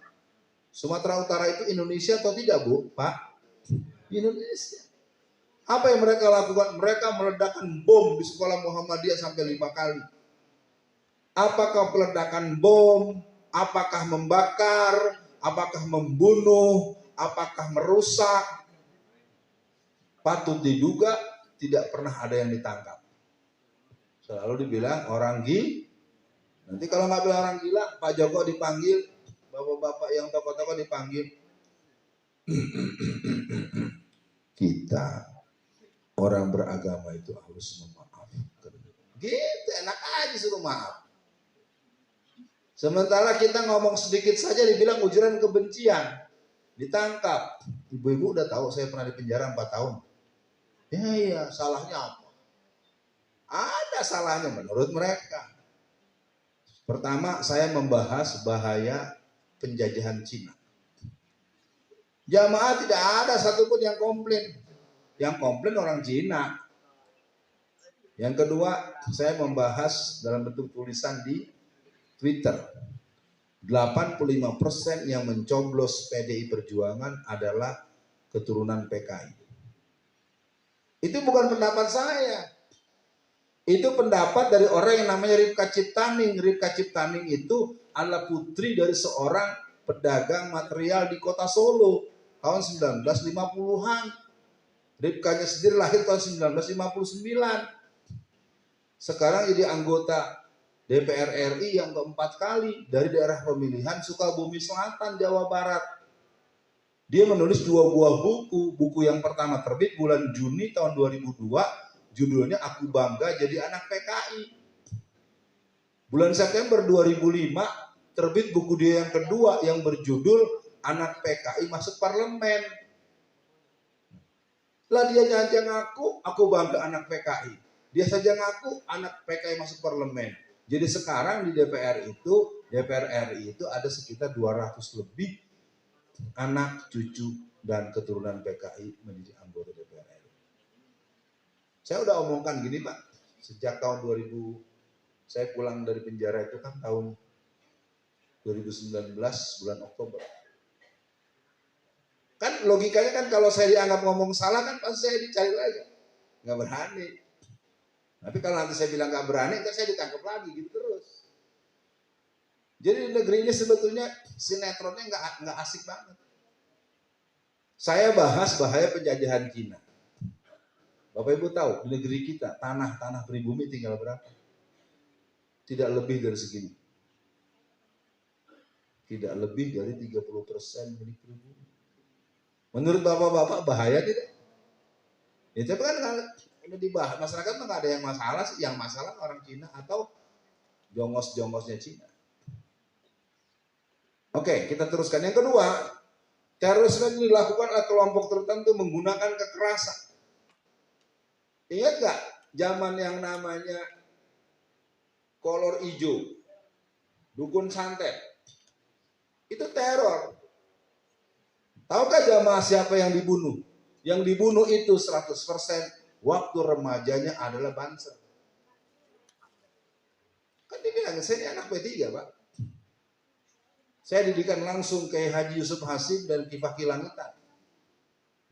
Speaker 1: Sumatera Utara itu Indonesia atau tidak, Bu? Pak? Indonesia. Apa yang mereka lakukan? Mereka meledakkan bom di sekolah Muhammadiyah sampai 5 kali. Apakah peledakan bom? Apakah membakar? Apakah membunuh? Apakah merusak? Patut diduga tidak pernah ada yang ditangkap. Selalu dibilang orang gila. Nanti kalau nggak bilang orang gila, Pak Joko dipanggil, bapak-bapak yang tokoh-tokoh dipanggil. Kita orang beragama itu harus memaafkan. Gitu, enak aja suruh maaf. Sementara kita ngomong sedikit saja dibilang ujaran kebencian, ditangkap. Ibu-ibu udah tahu saya pernah di penjara 4 tahun. Ya, salahnya apa? Ada salahnya menurut mereka. Pertama, saya membahas bahaya penjajahan Cina. Jamaah tidak ada satupun yang komplain. Yang komplain orang Cina. Yang kedua, saya membahas dalam bentuk tulisan di Twitter. 85% yang mencoblos PDI Perjuangan adalah keturunan PKI. Itu bukan pendapat saya. Itu pendapat dari orang yang namanya Ripka Ciptaning. Ripka Ciptaning itu adalah putri dari seorang pedagang material di kota Solo tahun 1950-an. Ripkanya sendiri lahir tahun 1959. Sekarang jadi anggota DPR RI yang keempat kali dari daerah pemilihan Sukabumi Selatan, Jawa Barat. Dia menulis 2 buah buku. Buku yang pertama terbit bulan Juni tahun 2002, judulnya Aku Bangga Jadi Anak PKI. Bulan September 2005 terbit buku dia yang kedua yang berjudul Anak PKI Masuk Parlemen. Lah dia aja ngaku, aku bangga anak PKI. Dia saja ngaku anak PKI masuk parlemen. Jadi sekarang di DPR RI itu ada sekitar 200 lebih anak, cucu, dan keturunan PKI menjadi anggota DPR RI. Saya udah omongkan gini Pak, sejak tahun 2000, saya pulang dari penjara itu kan tahun 2019 bulan Oktober. Kan logikanya kan kalau saya dianggap ngomong salah kan pasti saya dicari lagi. Nggak berani. Tapi kalau nanti saya bilang nggak berani, kan saya ditangkap lagi gitu terus. Jadi di negeri ini sebetulnya sinetronnya nggak asik banget. Saya bahas bahaya penjajahan Cina. Bapak Ibu tahu di negeri kita tanah pribumi tinggal berapa? Tidak lebih dari segini. Tidak lebih dari 30% milik pribumi. Menurut bapak-bapak bahaya tidak? Ya tapi kan ini dibahas masyarakat nggak ada yang masalah sih, yang masalah orang Cina atau jongos-jongosnya Cina. Oke, kita teruskan. Yang kedua, terorisme ini dilakukan oleh kelompok tertentu menggunakan kekerasan. Ingat nggak zaman yang namanya kolor hijau, dukun santet, itu teror. Tahukah jamaah siapa yang dibunuh? Yang dibunuh itu 100% waktu remajanya adalah Banser. Kan dibilang, saya ini anak P3 Pak. Saya didikan langsung ke Haji Yusuf Hasim dan Kifah Kilangitan.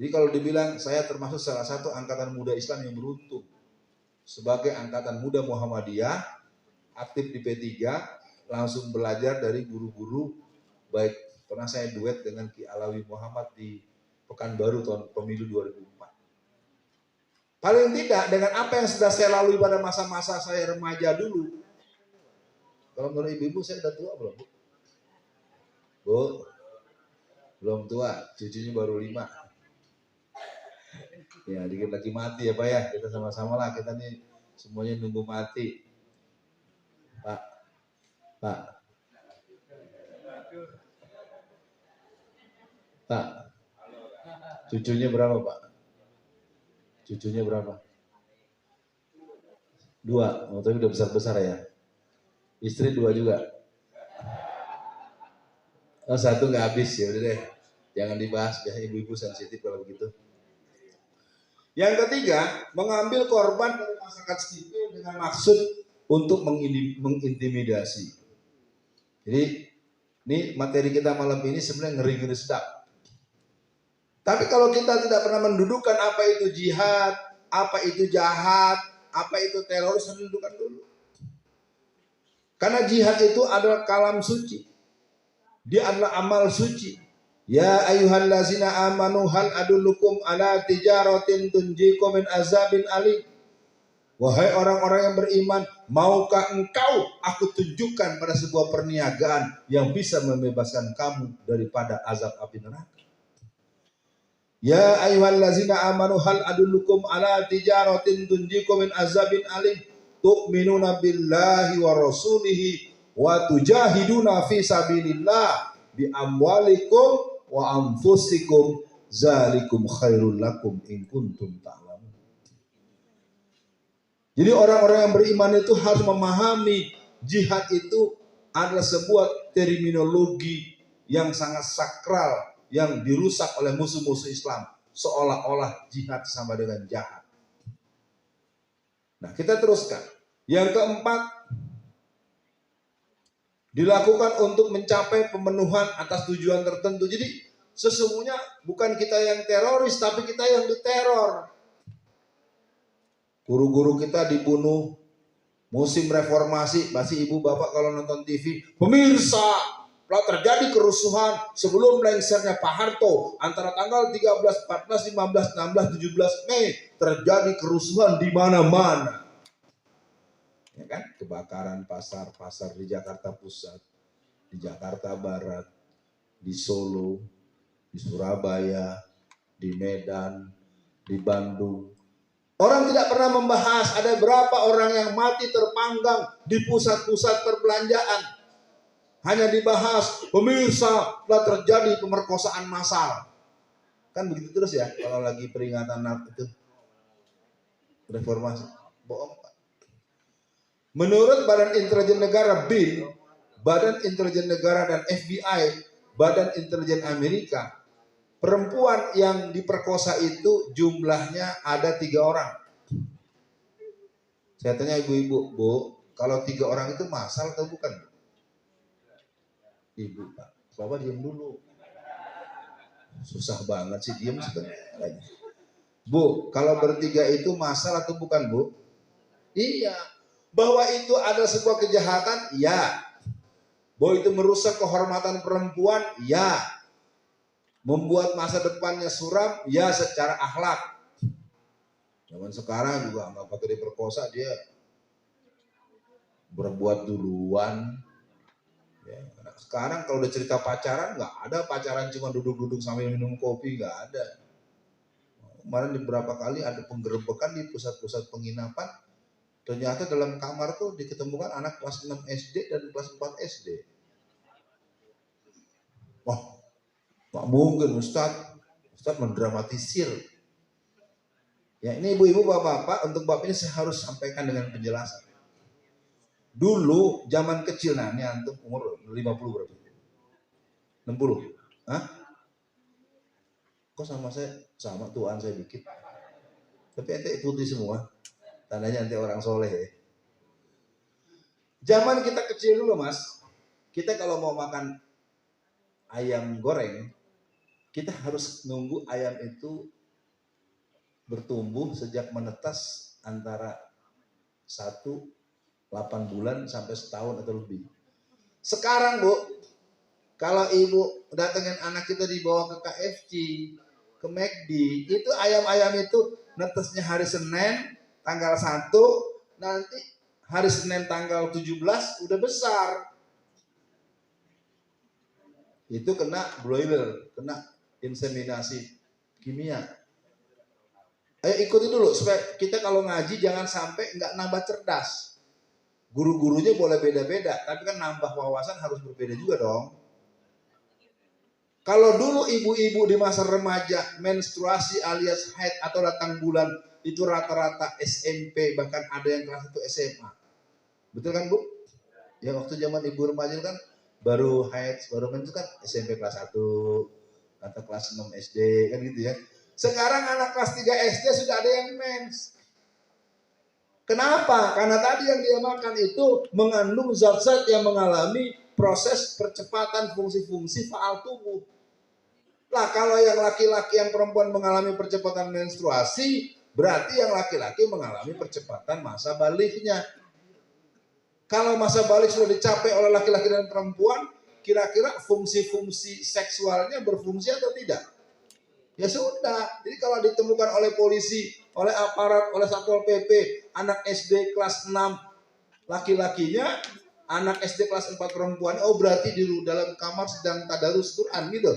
Speaker 1: Jadi kalau dibilang saya termasuk salah satu angkatan muda Islam yang beruntung. Sebagai angkatan muda Muhammadiyah, aktif di P3, langsung belajar dari guru-guru, baik pernah saya duet dengan Ki Alawi Muhammad di Pekanbaru tahun pemilu 2004. Paling tidak dengan apa yang sudah saya lalui pada masa-masa saya remaja dulu. Kalau menurut ibu-ibu saya udah tua belum, Bu? Bu, belum tua, cucunya baru 5. Ya, dikit lagi mati ya Pak ya, kita sama-sama lah, kita nih semuanya nunggu mati. Pak, Pak, cucunya berapa Pak? Cucunya berapa? 2, oh, tapi udah besar-besar ya. Istri 2 juga. Oh, 1 nggak habis, ya udah deh. Jangan dibahas, biasanya ibu-ibu sensitif kalau begitu. Yang ketiga, mengambil korban dari masyarakat sipil dengan maksud untuk mengintimidasi. Jadi, ini materi kita malam ini sebenarnya ngeri-ngeri sedap. Tapi kalau kita tidak pernah mendudukan apa itu jihad, apa itu jahat, apa itu teroris, harus mendudukan dulu. Karena jihad itu adalah kalam suci. Dia adalah amal suci. Ya ayyuhallazina amanu hal adullukum ala tijaratin tunjikum min azabin alim. Wahai orang-orang yang beriman, maukah engkau aku tunjukkan pada sebuah perniagaan yang bisa membebaskan kamu daripada azab api neraka. Ya ayyuhallazina amanu hal adullukum ala tijaratin tunjikum min azabin alim. Tu'minuna billahi wa rasulihi wa tujahiduna fi sabilillah bi amwalikum wa anfusikum zalikum khairul lakum in kuntum ta'lamun. Jadi orang-orang yang beriman itu harus memahami jihad itu adalah sebuah terminologi yang sangat sakral yang dirusak oleh musuh-musuh Islam, seolah-olah jihad sama dengan jahat. Nah, kita teruskan. Yang keempat, dilakukan untuk mencapai pemenuhan atas tujuan tertentu. Jadi sesungguhnya bukan kita yang teroris, tapi kita yang diteror. Guru-guru kita dibunuh, musim reformasi, pasti ibu bapak kalau nonton TV, pemirsa, telah terjadi kerusuhan sebelum lengsernya Pak Harto antara tanggal 13, 14, 15, 16, 17 Mei terjadi kerusuhan di mana-mana. Ya kan? Kebakaran pasar-pasar di Jakarta Pusat, di Jakarta Barat, di Solo, di Surabaya, di Medan, di Bandung. Orang tidak pernah membahas ada berapa orang yang mati terpanggang di pusat-pusat perbelanjaan. Hanya dibahas, pemirsa, telah terjadi pemerkosaan massal. Kan begitu terus ya, kalau lagi peringatan itu reformasi. Bohong. Menurut Badan Intelijen Negara BIN, Badan Intelijen Negara dan FBI, Badan Intelijen Amerika, perempuan yang diperkosa itu jumlahnya ada 3 orang. Saya tanya ibu-ibu, Bu, kalau 3 orang itu massal atau bukan? Ibu, Pak, Bapak diam dulu. Susah banget sih, diam sebentar. Bu, kalau bertiga itu massal atau bukan, Bu? Iya. Bahwa itu adalah sebuah kejahatan, ya. Bahwa itu merusak kehormatan perempuan, ya. Membuat masa depannya suram, ya, secara akhlak. Zaman sekarang juga nggak pakai diperkosa, dia berbuat duluan. Ya. Sekarang kalau udah cerita pacaran, nggak ada pacaran cuma duduk-duduk sambil minum kopi, nggak ada. Kemarin beberapa kali ada penggerebekan di pusat-pusat penginapan. Ternyata dalam kamar tuh diketemukan anak kelas 6 SD dan kelas 4 SD. Wah, nggak mungkin Ustadz mendramatisir. Ya ini ibu-ibu bapak-bapak, untuk bapak ini saya harus sampaikan dengan penjelasan. Dulu zaman kecil, nah ini antum umur 50 berapa? 60? Hah? Kok sama saya? Sama tuan saya dikit. Tapi ente putih semua. Tandanya nanti orang soleh ya. Zaman kita kecil dulu mas, kita kalau mau makan ayam goreng, kita harus nunggu ayam itu bertumbuh sejak menetas antara 8 bulan sampai setahun atau lebih. Sekarang Bu, kalau ibu datengin anak kita dibawa ke KFC, ke McD, itu ayam-ayam itu netesnya hari Senin tanggal 1, nanti hari Senin tanggal 17 udah besar. Itu kena broiler, kena inseminasi kimia. Ayo ikuti dulu supaya kita kalau ngaji jangan sampai nggak nambah cerdas. Guru-gurunya boleh beda-beda, tapi kan nambah wawasan harus berbeda juga dong. Kalau dulu ibu-ibu di masa remaja menstruasi alias haid atau datang bulan itu rata-rata SMP, bahkan ada yang kelas 1 SMA. Betul kan Bu? Ya waktu zaman ibu remaja kan baru haid, baru mens kan SMP kelas 1 atau kelas 6 SD kan gitu ya. Sekarang anak kelas 3 SD sudah ada yang mens. Kenapa? Karena tadi yang dia makan itu mengandung zat-zat yang mengalami proses percepatan fungsi-fungsi faal tubuh. Lah kalau yang laki-laki yang perempuan mengalami percepatan menstruasi, berarti yang laki-laki mengalami percepatan masa baliknya. Kalau masa balik sudah dicapai oleh laki-laki dan perempuan, kira-kira fungsi-fungsi seksualnya berfungsi atau tidak? Ya sudah. Jadi kalau ditemukan oleh polisi, oleh aparat, oleh Satpol PP, anak SD kelas 6 laki-lakinya, anak SD kelas 4 perempuan, oh berarti di dalam kamar sedang tadarus Quran gitu.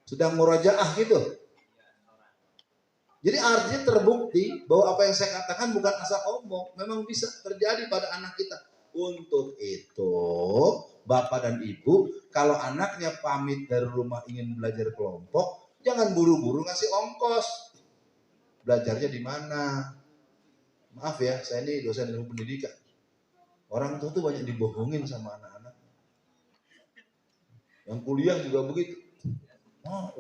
Speaker 1: Sedang murajaah gitu. Jadi artinya terbukti bahwa apa yang saya katakan bukan asal omong, memang bisa terjadi pada anak kita. Untuk itu, Bapak dan Ibu, kalau anaknya pamit dari rumah ingin belajar kelompok, jangan buru-buru ngasih ongkos. Belajarnya di mana? Maaf ya, saya ini dosen ilmu pendidikan. Orang tua tuh banyak dibohongin sama anak-anak. Yang kuliah juga begitu.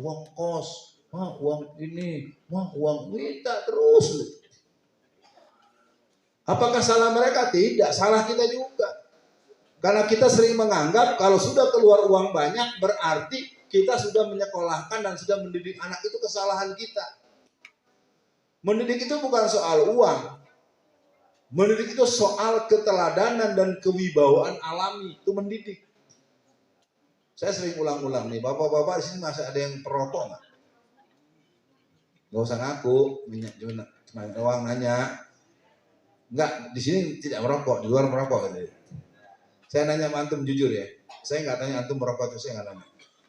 Speaker 1: Uang kos, uang ini, uang minta terus. Apakah salah mereka? Tidak, salah kita juga. Karena kita sering menganggap kalau sudah keluar uang banyak berarti kita sudah menyekolahkan dan sudah mendidik anak, itu kesalahan kita. Mendidik itu bukan soal uang. Mendidik itu soal keteladanan dan kewibawaan alami, itu mendidik. Saya sering ulang-ulang nih, bapak-bapak di sini masih ada yang perokok nggak? Nggak usah ngaku, cuma doang nanya. Enggak, di sini tidak merokok, di luar merokok. Gitu. Saya nanya sama antum jujur ya, saya nggak tanya antum merokok, itu saya nggak nanya.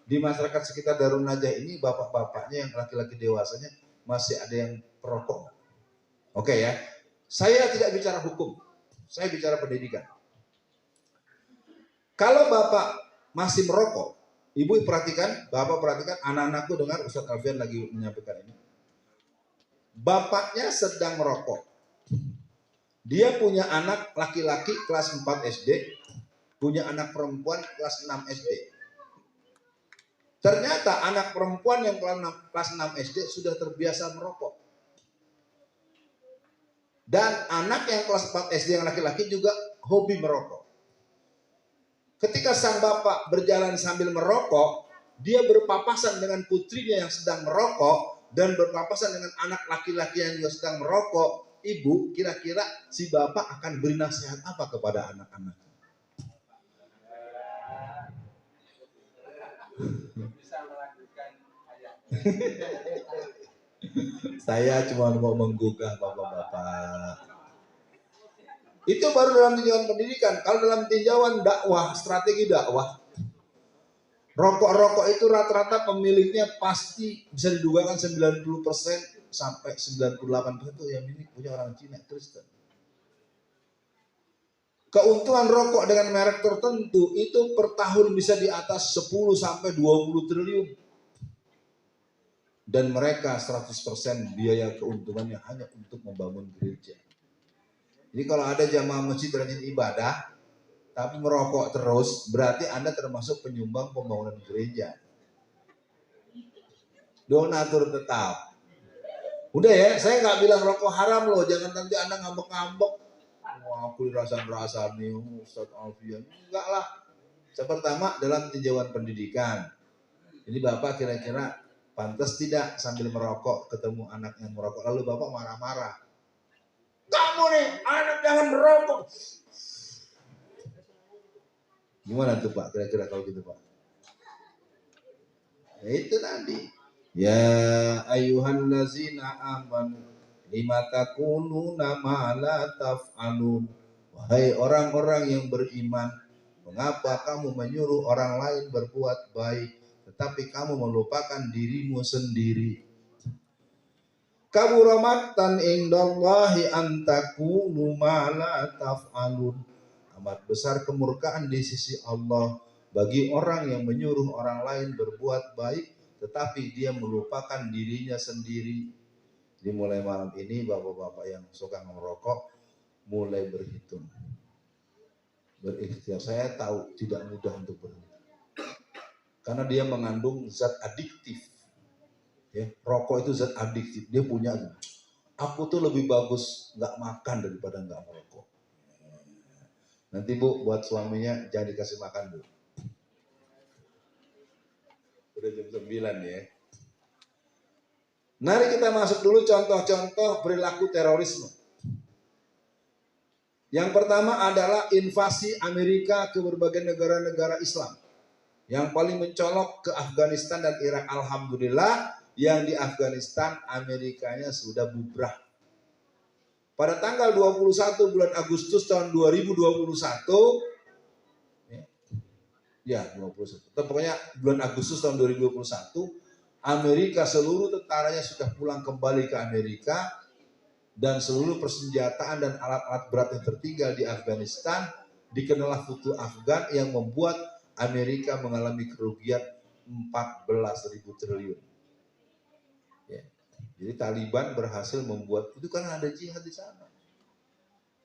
Speaker 1: Di masyarakat sekitar Darun Najah ini, bapak-bapaknya yang laki-laki dewasanya masih ada yang perokok nggak? Oke ya, saya tidak bicara hukum, saya bicara pendidikan. Kalau bapak masih merokok, ibu perhatikan, bapak perhatikan, anak-anakku dengar Ustadz Alfian lagi menyampaikan ini. Bapaknya sedang merokok. Dia punya anak laki-laki kelas 4 SD, punya anak perempuan kelas 6 SD. Ternyata anak perempuan yang kelas 6 SD sudah terbiasa merokok. Dan anak yang kelas 4 SD yang laki-laki juga hobi merokok. Ketika sang bapak berjalan sambil merokok, dia berpapasan dengan putrinya yang sedang merokok dan berpapasan dengan anak laki-laki yang juga sedang merokok. Ibu, kira-kira si bapak akan beri nasihat apa kepada anak-anak? Saya cuma mau menggugah bapak-bapak. Itu baru dalam tinjauan pendidikan. Kalau dalam tinjauan dakwah, strategi dakwah, rokok-rokok itu rata-rata pemiliknya pasti bisa didugakan 90% sampai 98% itu yang ini punya orang Cina Kristen. Keuntungan rokok dengan merek tertentu itu per tahun bisa di atas 10 sampai 20 triliun. Dan mereka 100% biaya keuntungannya hanya untuk membangun gereja. Jadi kalau ada jamaah masjid rajin ibadah, tapi merokok terus, berarti Anda termasuk penyumbang pembangunan gereja. Donatur tetap. Udah ya, saya nggak bilang rokok haram loh, jangan nanti Anda ngambek-ngambek. Wah, aku dirasan-rasan nih, Ustaz Alfian. Enggak lah. Yang pertama dalam tinjauan pendidikan. Jadi Bapak kira-kira pantas tidak sambil merokok ketemu anak yang merokok lalu Bapak marah-marah. Kamu nih anak jangan merokok. Gimana tuh Pak kira-kira kalau gitu Pak? Ya itu tadi. Ya ayuhan lazina amanu lima takununa ma la taf'alun. Wahai orang-orang yang beriman, mengapa kamu menyuruh orang lain berbuat baik tetapi kamu melupakan dirimu sendiri? Kabura maqtan indallahi an takunu ma la taf'alun. Amat besar kemurkaan di sisi Allah bagi orang yang menyuruh orang lain berbuat baik tetapi dia melupakan dirinya sendiri. Jadi mulai malam ini bapak-bapak yang suka merokok mulai berhitung, berikhtiar. Saya tahu tidak mudah untuk berhenti karena dia mengandung zat adiktif. Ya, rokok itu zat adiktif. Dia punya, aku tuh lebih bagus nggak makan daripada nggak merokok. Nanti Bu buat suaminya jangan dikasih makan Bu. Udah jam 9 ya. Mari kita masuk dulu contoh-contoh perilaku terorisme. Yang pertama adalah invasi Amerika ke berbagai negara-negara Islam. Yang paling mencolok ke Afghanistan dan Irak. Alhamdulillah yang di Afghanistan Amerikanya sudah bubrah. Pada tanggal 21 bulan Agustus tahun 2021, ya 21. Pokoknya bulan Agustus tahun 2021, Amerika seluruh tentaranya sudah pulang kembali ke Amerika dan seluruh persenjataan dan alat-alat berat yang tertinggal di Afghanistan dikenalah Futu Afgan yang membuat Amerika mengalami kerugian 14.000 triliun. Ya. Jadi Taliban berhasil membuat itu karena ada jihad di sana.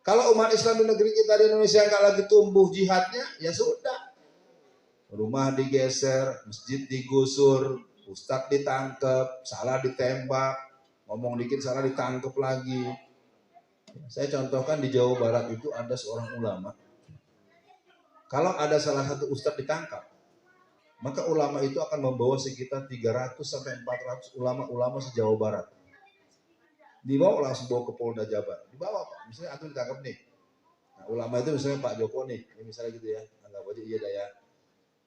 Speaker 1: Kalau umat Islam di negeri kita di Indonesia nggak lagi tumbuh jihadnya, ya sudah. Rumah digeser, masjid digusur, ustadz ditangkap, salah ditembak, ngomong dikit salah ditangkap lagi. Saya contohkan di Jawa Barat itu ada seorang ulama. Kalau ada salah satu ustadz ditangkap, maka ulama itu akan membawa sekitar 300 sampai 400 ulama-ulama se-Jawa Barat. Dibawa langsung bawa ke Polda Jabar. Dibawa Pak, misalnya antum ditangkap nih. Nah, ulama itu misalnya Pak Joko nih, misalnya gitu ya, anggap aja iya dah ya.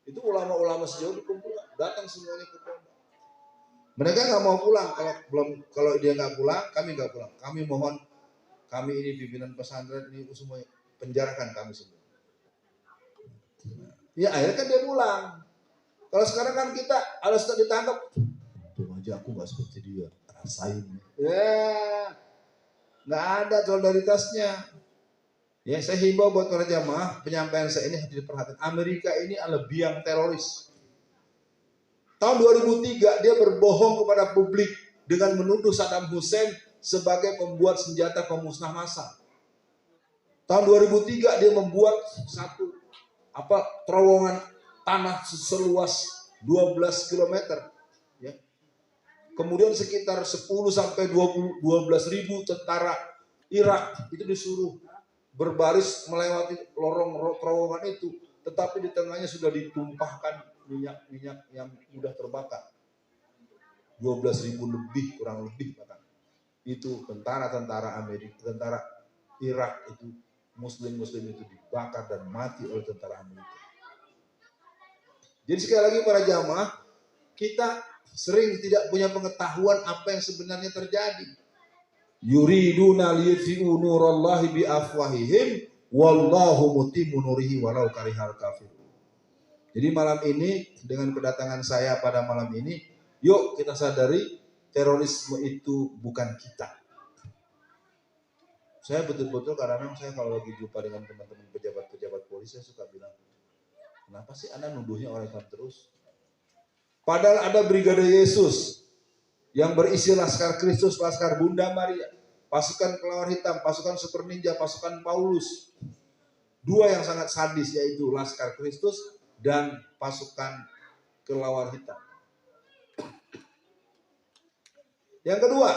Speaker 1: Itu ulama-ulama sejauh dikumpul, datang semuanya ke Polda. Mereka nggak mau pulang kalau dia nggak pulang, kami nggak pulang. Kami mohon, kami ini pimpinan pesantren ini semuanya penjarakan kami semua. Ya akhirnya kan dia pulang. Kalau sekarang kan kita ada sudah ditangkap, tuh aja aku nggak seperti dia, rasain. Ya, nggak ada solidaritasnya. Ya saya himbau buat para jamaah, penyampaian saya ini harus diperhatikan. Amerika ini adalah biang teroris. Tahun 2003 dia berbohong kepada publik dengan menuduh Saddam Hussein sebagai pembuat senjata pemusnah massal. Tahun 2003 dia membuat satu terowongan tanah seluas 12 km. Ya. Kemudian sekitar 10 sampai 12 ribu tentara Irak itu disuruh berbaris melewati lorong terowongan itu, tetapi di tengahnya sudah ditumpahkan minyak yang mudah terbakar. 12.000 lebih, kurang lebih bahkan. Itu tentara Amerika, tentara Irak itu, muslim itu dibakar dan mati oleh tentara Amerika. Jadi sekali lagi para jamaah, kita sering tidak punya pengetahuan apa yang sebenarnya terjadi. Yuriduna liyutfi'u nurallahi biafwahihim wallahu mutimmu nurihi walau karihal kafirun. Jadi malam ini dengan kedatangan saya pada malam ini, yuk kita sadari terorisme itu bukan kita. Saya betul-betul kadang-kadang saya kalau lagi jumpa dengan teman-teman pejabat-pejabat polisi, saya suka bilang, kenapa sih Anda nuduhnya orang Islam terus? Padahal ada Brigade Yesus yang berisi Laskar Kristus, Laskar Bunda Maria, pasukan Kelawar Hitam, pasukan Super Ninja, pasukan Paulus. Dua yang sangat sadis yaitu Laskar Kristus dan pasukan Kelawar Hitam. Yang kedua,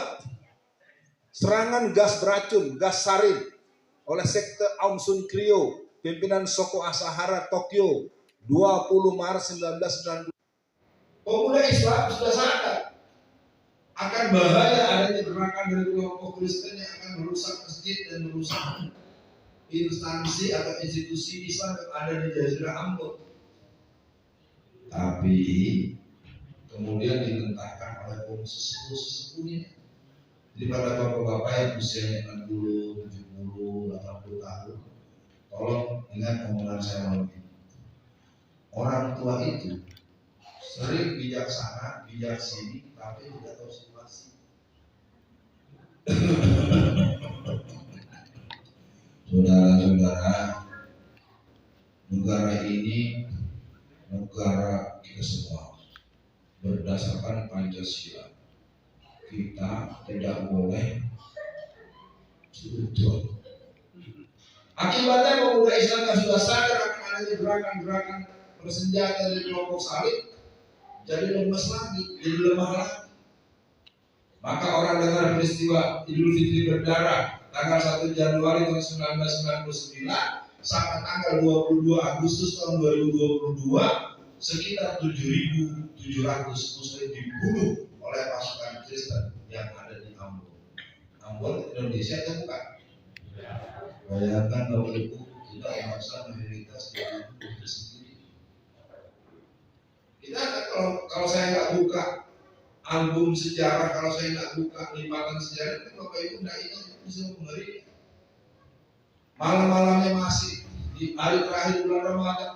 Speaker 1: serangan gas beracun, gas sarin. oleh sekte Aum Sun Krio, pimpinan Soko Asahara Tokyo, 20 Maret 1990. Pemuda Islam sudah sadar akan bahaya adanya gerakan dari kelompok Kristen yang akan merusak masjid dan merusak instansi atau institusi Islam yang ada di Jazirah Ambon. Tapi kemudian ditentangkan oleh kaum sesepuh-sesepuhnya. Jadi pada bapak-bapak yang usianya 60, 70, 80 tahun, tolong ingat omongan saya malam ini. Orang tua itu sering bijaksana, bijak sini, tapi tidak tahu situasi. Saudara-saudara, negara ini negara kita semua berdasarkan Pancasila. Kita tidak boleh sudut. Akibatnya pemuda Islam yang sudah sadar akan adanya gerakan-gerakan bersenjata dari kelompok salib jadi lemas lagi, jadi lemah lagi. Maka orang dengar peristiwa Idul Fitri berdarah tanggal 1 Januari tahun 1999 sampai tanggal 22 Agustus tahun 2022 sekitar 7.700 muslim dibunuh oleh pasukan Kristen yang ada di Ambon. Ambon Indonesia itu bukan? Bayangkan Bapak Ibu, kita umat mayoritas di Ambon itu sendiri. Kita kalau saya nggak buka album sejarah, kalau saya nggak buka lipatan sejarah, itu Bapak Ibu nggak ingat bisa mengeri. Malam-malamnya masih di hari terakhir bulan Ramadan.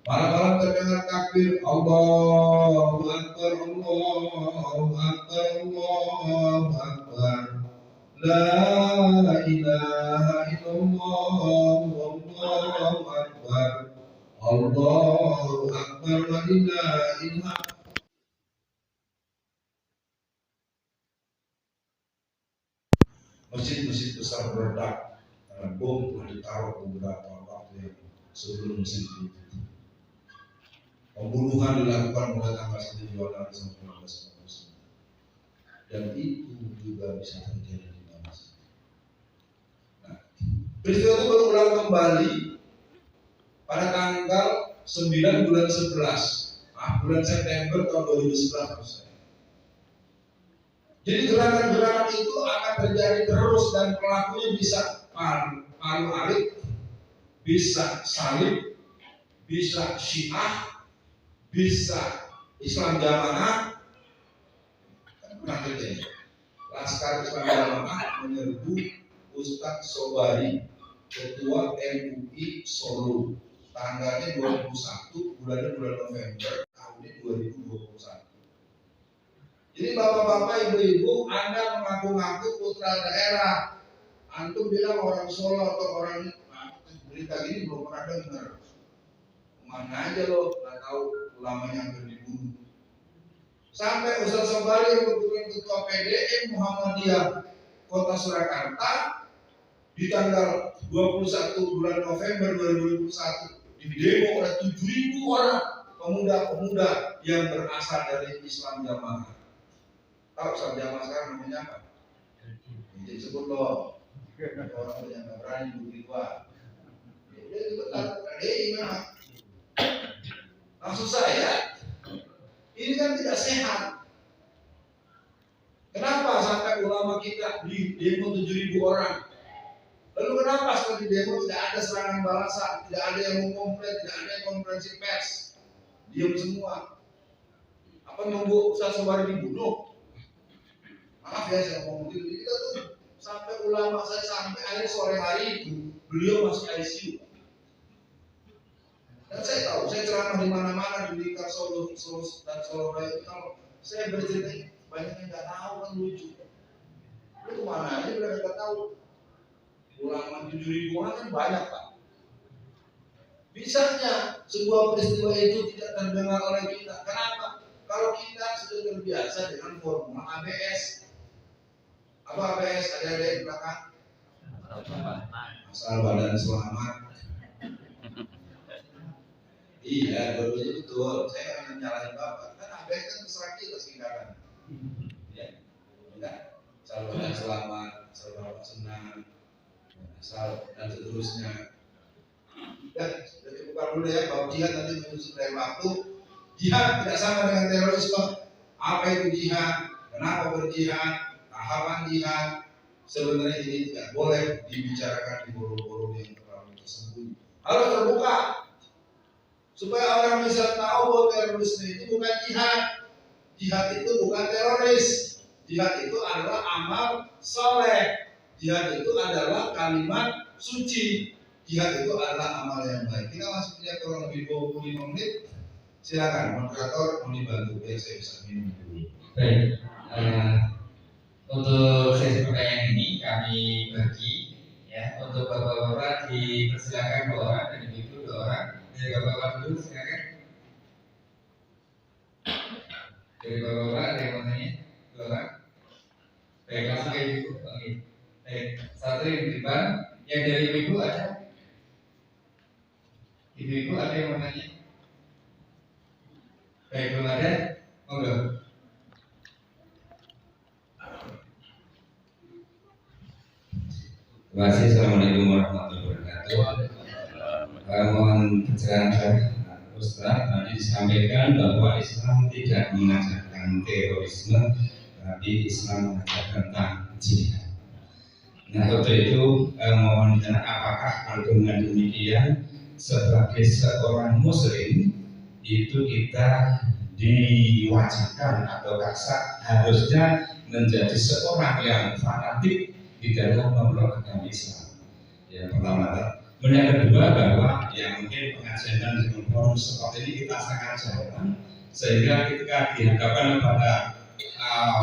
Speaker 1: Malam-malam terdengar takbir Allahu Akbar, Allahu Akbar, Allahu Akbar, La ilaha illallah, Allahu Akbar, Allahu Akbar, wa lillahil hamd. Masjid-masjid besar meledak karena bom telah ditaruh beberapa waktu yang sebelum masjid itu. Pembunuhan dilakukan mulai tanggal 1 Januari sampai 1999 dan itu juga bisa terjadi di Indonesia. Nah, peristiwa itu berulang kembali pada tanggal 9 bulan 11, bulan September tahun 2011. Jadi gerakan-gerakan itu akan terjadi terus dan pelakunya bisa palu arit, bisa salib, bisa Syiah, bisa Islam Jamaah. Pernah terjadi Laskar Islam Jamaah menyerbu Ustadz Sobari, Ketua MUI Solo, tanggalnya 21 bulan November tahun 2021. Jadi bapak-bapak, ibu-ibu, Anda mengaku-ngaku putra daerah, antum bilang orang Solo atau orang berita gini belum pernah dengar. Mana aja lo, nggak tahu ulamanya hampir dibunuh. Sampai Ustaz Sobari yang kebetulan ketua PDM Muhammadiyah Kota Surakarta di tanggal 21 bulan November 2021 didemo oleh 7.000 orang pemuda-pemuda yang berasal dari Islam Jamaah. Tahu Islam Jamaah sekarang namanya apa? Jadi sebut loh. Orang yang nggak berani bukti gua. Dia itu betul. Gimana? Maksud saya, ini kan tidak sehat. Kenapa sampai ulama kita di demo 7.000 orang? Lalu kenapa setelah di demo tidak ada serangan balasan, tidak ada yang mengkomplain, tidak ada yang konferensi pers, diam semua? Apa nunggu Ustaz Sobari dibunuh? Maaf ya saya ngomong gitu. Kita tuh sampai ulama saya sampai akhir sore hari itu beliau masuk ICU. Dan saya tahu, saya ceramah di mana-mana di lingkar Solo dan Solo Raya. Kalau saya bercerita banyak yang nggak tahu kan lucu. Lu kemana aja udah nggak tahu. Ulama 7.000 orang kan banyak Pak. Bisanya sebuah peristiwa itu tidak terdengar oleh kita. Kenapa? Kalau kita sudah terbiasa dengan formula ABS. Apa ABS? Ada di belakang? Asal badan selamat. Iya, dua-duanya betul. Saya akan nyalahin Bapak. Kan ABS kan terserah kita singkatan. Ya, enggak. Asal badan selamat, asal Bapak senang. asal dan seterusnya. Ya, jadi bukan dulu ya bahwa jihad nanti menyusun dari waktu. Jihad tidak sama dengan terorisme. Apa itu jihad? Kenapa berjihad? Tahapan jihad. Sebenarnya ini tidak boleh dibicarakan di forum-forum yang terlalu tersembunyi. Harus terbuka supaya orang bisa tahu bahwa terorisme itu bukan jihad. Jihad itu bukan teroris. Jihad itu adalah amal soleh. Jihad itu adalah kalimat suci. Jihad itu adalah amal yang baik. Kita masih punya kurang lebih 25 menit. Silakan moderator mau dibantu biar saya bisa minum dulu.
Speaker 2: Baik, untuk sesi pertanyaan ini kami bagi ya untuk bapak-bapak dipersilakan 2 orang dan ibu 2 orang. Dari bapak-bapak dulu silakan. Dari bapak-bapak ada yang mau tanya? 2 orang. Baik, langsung ke ibu. Oke. Baik, satu yang di depan. Yang dari ibu ada? Ibu ada yang mau tanya? Baik, belum ada? Monggo. Terima kasih. Assalamualaikum warahmatullahi wabarakatuh. Mohon pencerahan Ustaz. Tadi disampaikan bahwa Islam tidak mengajarkan terorisme, tapi Islam mengajarkan tentang jihad. Nah, untuk itu mohon apakah kalau dengan demikian sebagai seorang Muslim itu kita diwajibkan atau harusnya menjadi seorang yang fanatik di dalam memeluk agama Islam. Yang pertama. Yang kedua bahwa yang mungkin pengajian dengan forum seperti ini kita sangat jarang, sehingga ketika dihadapkan pada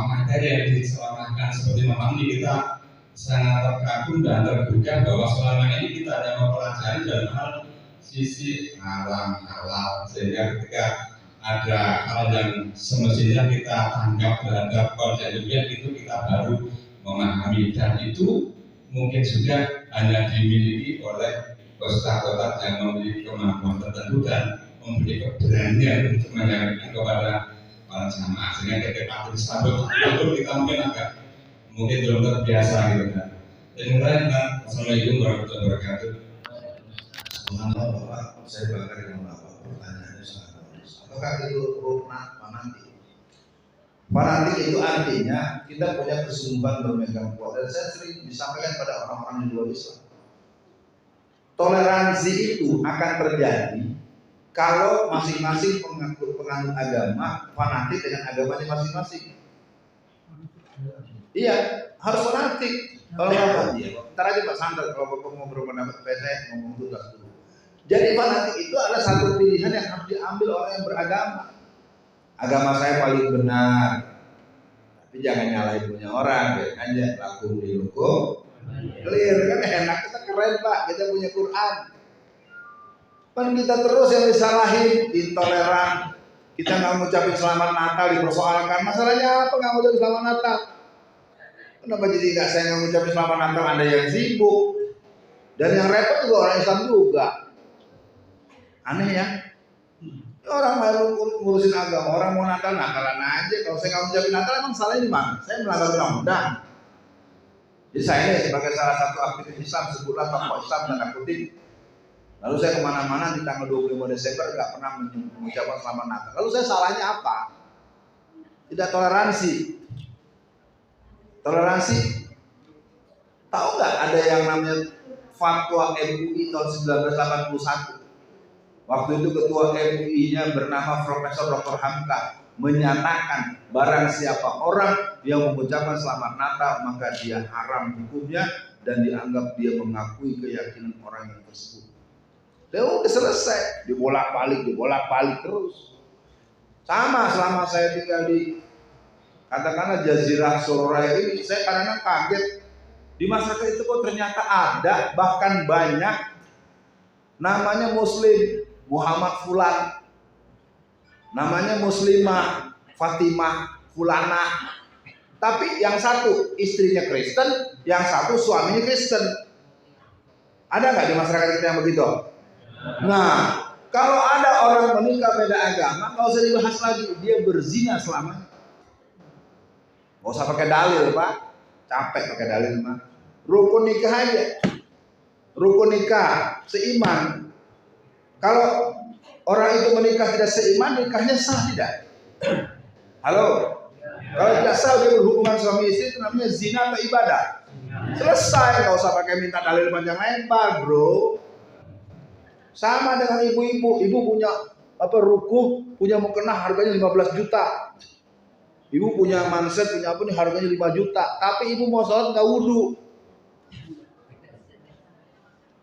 Speaker 2: materi yang diselamatkan seperti memang ini kita sangat terkagum dan tergugah bahwa selama ini kita ada mempelajari dalam hal sisi haram halal, sehingga ketika ada hal yang semestinya kita tanggap terhadap konsep itu kita baru memahami, dan itu mungkin juga hanya dimiliki oleh ustadz-ustadz yang memiliki kemampuan tertentu dan memiliki keberanian untuk menyampaikan kepada para jamaah, sehingga ketika disambut kita mungkin belum terbiasa gitu kan. Assalamualaikum warahmatullahi wabarakatuh.
Speaker 1: Subhanallah Bapak, saya bakal dengan Bapak pertanyaannya sangat bagus. Apakah itu rukna fanatik? Fanatik itu artinya kita punya kesungguhan bermegang kuat, dan saya sering disampaikan pada orang-orang di luar Islam. Toleransi itu akan terjadi kalau masing-masing penganut agama fanatik dengan agamanya masing-masing. Iya, harus fanatik. Kalau Bapak, ntar aja Pak santai. Kalau Bapak mau berpendapat, saya ngomong tuntas dulu. Jadi fanatik itu adalah satu pilihan yang harus diambil orang yang beragama. Agama saya paling benar, tapi jangan nyalahin punya orang, biar aja lakum dihukum. Clear kan, enak, kita keren Pak, kita punya Quran. Kan kita terus yang disalahin, intoleran. Kita nggak ngucapin selamat Natal, dipersoalkan. Masalahnya apa nggak ngucapin selamat Natal? Kenapa jadi nggak saya nggak ngucapin selamat Natal? Ada yang sibuk, dan yang repot juga orang Islam juga. Aneh ya. Orang baru ngurusin agama, orang mau Natal nakalan aja. Kalau saya nggak ngucapin Natal, emang salahnya di mana? Saya melanggar undang-undang. Jadi saya ini sebagai salah satu aktivis Islam, sebutlah tokoh Islam tanda kutip. Lalu saya kemana-mana di tanggal 25 Desember nggak pernah mengucapkan selamat Natal. Lalu saya salahnya apa? Tidak toleransi. Toleransi. Tahu nggak ada yang namanya fatwa MUI tahun 1981? Waktu itu ketua MUI-nya bernama Profesor Dr. Hamka menyatakan barang siapa orang yang mengucapkan selamat Natal maka dia haram hukumnya dan dianggap dia mengakui keyakinan orang yang tersebut. Dan udah selesai, dibolak-balik terus. Sama selama saya tinggal di katakanlah Jazirah Surabaya ini, saya kadang-kadang kaget di masyarakat itu kok ternyata ada, bahkan banyak namanya Muslim Muhammad Fulan, namanya Muslimah Fatimah Fulana, tapi yang satu istrinya Kristen, yang satu suaminya Kristen. Ada nggak di masyarakat kita yang begitu? Nah, kalau ada orang menikah beda agama, nggak usah dibahas lagi, dia berzina selamanya. Nggak usah pakai dalil Pak, capek pakai dalil mah. Rukun nikah aja, rukun nikah seiman. Kalau orang itu menikah tidak seiman, nikahnya sah tidak? Halo? Kalau tidak sah dia berhubungan suami istri itu namanya zina atau ibadah? Selesai, nggak usah pakai minta dalil panjang lebar, bro. Sama dengan ibu-ibu, ibu punya rukuh, punya mukena harganya 15 juta. Ibu punya manset, punya apa nih harganya 5 juta. Tapi ibu mau sholat nggak wudhu.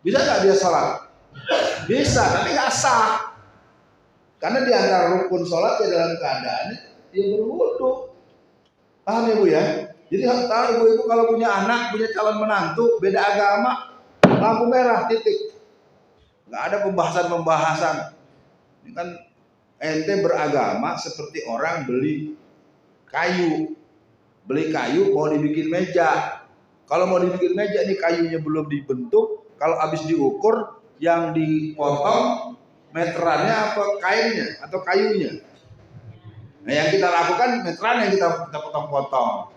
Speaker 1: Bisa nggak dia sholat? Bisa, tapi nggak sah. Karena di antara rukun sholat ya dalam keadaan dia berwudhu. Paham ya Bu ya? Jadi tahu ibu-ibu kalau punya anak, punya calon menantu, beda agama, lampu merah, titik. Nggak ada pembahasan-pembahasan. Ini kan ente beragama seperti orang beli kayu. Beli kayu mau dibikin meja. Kalau mau dibikin meja ini kayunya belum dibentuk, kalau habis diukur yang dipotong meterannya apa kainnya atau kayunya. Nah yang kita lakukan meteran yang kita potong-potong.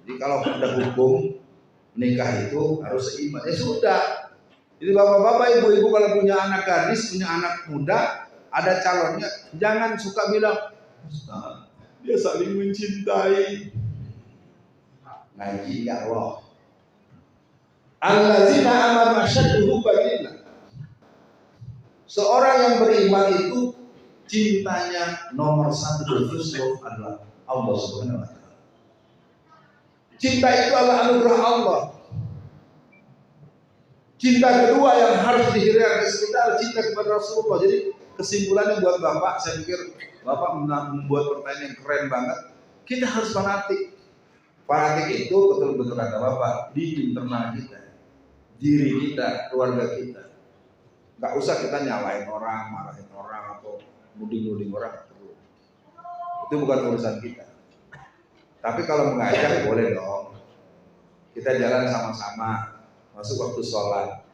Speaker 1: Jadi kalau ada hukum nikah itu harus seiman. Ya sudah. Jadi bapak-bapak, ibu-ibu kalau punya anak gadis, punya anak muda, ada calonnya, jangan suka bilang, Ustaz, dia saling mencintai. Ngaji ya Allah. Allazina amanu asyaddu hubbillah. Seorang yang beriman itu cintanya nomor satu adalah Allah Subhanahu wa taala. Cinta itu adalah anugerah Allah. Cinta kedua yang harus dihiraukan kita adalah cinta kepada Rasulullah. Jadi kesimpulannya buat Bapak, saya pikir Bapak membuat pertanyaan yang keren banget. Kita harus fanatik. Fanatik itu betul-betul kata Bapak di internal kita, diri kita, keluarga kita. Gak usah kita nyalain orang, marahin orang atau nuding-nuding orang. Itu bukan urusan kita. Tapi kalau mengajak boleh dong. Kita jalan sama-sama. Masuk waktu sholat,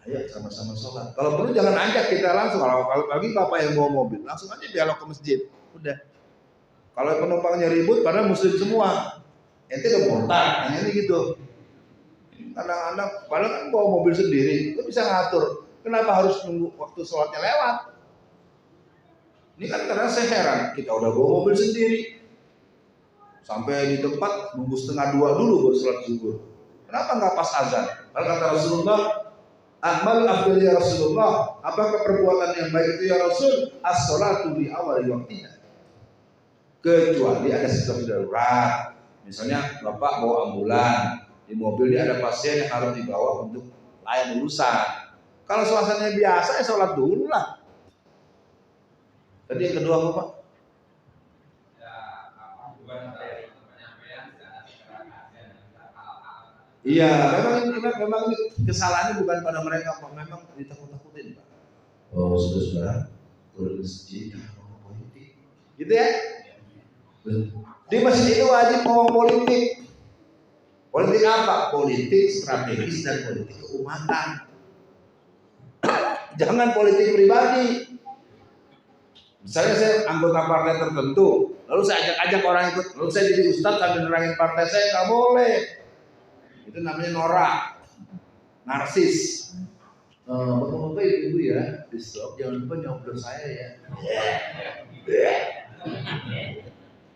Speaker 1: ayo sama-sama sholat. Kalau perlu jangan ajak kita langsung. Kalau lagi bapak yang bawa mobil, langsung aja dialog ke masjid. Udah. Kalau penumpangnya ribut, padahal muslim semua, ente udah murtad, hanya ini gitu. Kadang-kadang, padahal kan bawa mobil sendiri, itu bisa ngatur. Kenapa harus nunggu waktu sholatnya lewat? Ini kan karena saya heran, kita udah bawa mobil sendiri, sampai di tempat nunggu 1:30 dulu baru sholat zuhur. Kenapa nggak pas azan? Kalau kata Rasulullah, amal afdal ya Rasulullah, apakah perbuatan yang baik itu ya Rasul? As-sholatu di awal waktinya. Kecuali ada situasi darurat, misalnya bapak bawa ambulan, di mobil dia ada pasien yang harus dibawa untuk layan urusan. Kalau suasananya biasa ya sholat dulu lah. Tadi yang kedua apa Pak? Iya, memang ini kesalahannya bukan pada mereka, Pak. Memang ditakut-takutin, Pak. Oh, saudara, turun masjid, ngomong politik, gitu ya? Di masjid itu wajib ngomong politik. Politik apa? Politik strategis dan politik keumatan. Jangan politik pribadi. Misalnya saya anggota partai tertentu, lalu saya ajak-ajak orang ikut, lalu saya jadi ustadz sambil nerangin partai saya, nggak boleh. Itu namanya norak, narsis. Bapak-bapak ibu ya, besok jangan lupa nyoblos saya ya.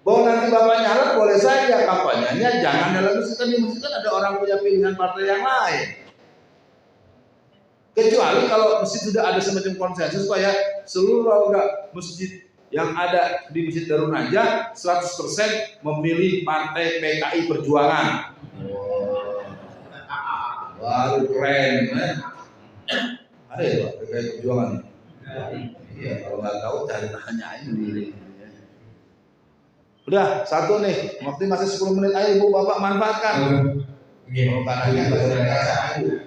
Speaker 1: Bahwa nanti bapak nyalek boleh saja, kampanyenya jangan dalam masjid. Di masjid kan ada orang punya pilihan partai yang lain. Kecuali kalau masjid sudah ada semacam konsensus supaya seluruh warga masjid yang ada di Masjid Darun Najah 100% memilih partai PKI Perjuangan. Baru keren, ada ya Pak PKI Perjuangan? Iya, kalau nggak tahu cari tanyain diri. Udah satu nih, waktu masih 10 menit, ayo ibu bapak manfaatkan. Kalau tanahnya nggak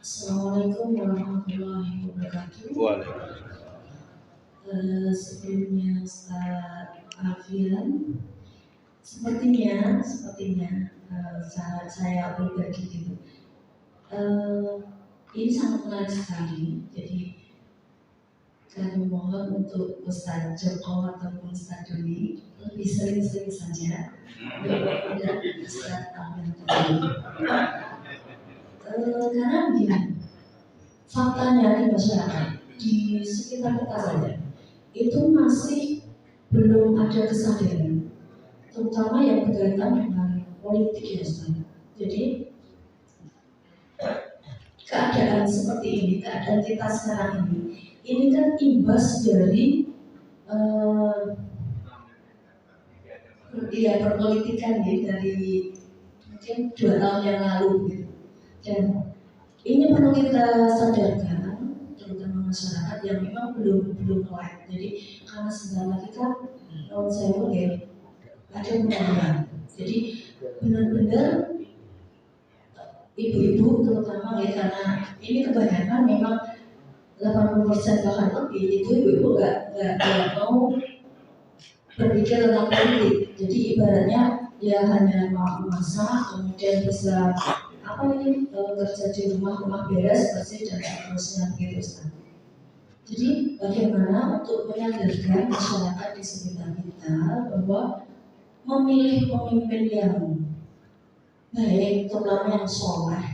Speaker 3: Assalamualaikum warahmatullahi wabarakatuh. Sebelumnya Ustaz Alfian, sepertinya saya pribadi gitu. Ini sangat menarik sekali. Jadi Kami mohon untuk Ustaz Joko ataupun Ustaz Doni lebih sering-sering saja tidak Ustaz Amin tadi. Karena begini, faktanya di masyarakat di sekitar kita saja itu masih belum ada kesadaran, terutama yang berkaitan dengan politik ya Ustaz. Jadi keadaan seperti ini, keadaan kita sekarang ini kan imbas dari perpolitikan ya, dari mungkin 2 tahun yang lalu gitu. Dan ini perlu kita sadarkan, terutama masyarakat yang memang belum melek. Jadi karena sebentar kita tahun saya ya ada perubahan. Jadi benar-benar ibu-ibu terutama ya, karena ini kebanyakan memang 80% bahkan lebih itu ibu-ibu nggak mau berpikir tentang politik. Jadi ibaratnya ya hanya mau masak, kemudian bisa kerja di rumah beres, bersih dan seterusnya begitu Ustaz. Jadi bagaimana untuk menyadarkan masyarakat di sekitar kita bahwa memilih pemimpin yang baik, terutama yang soleh,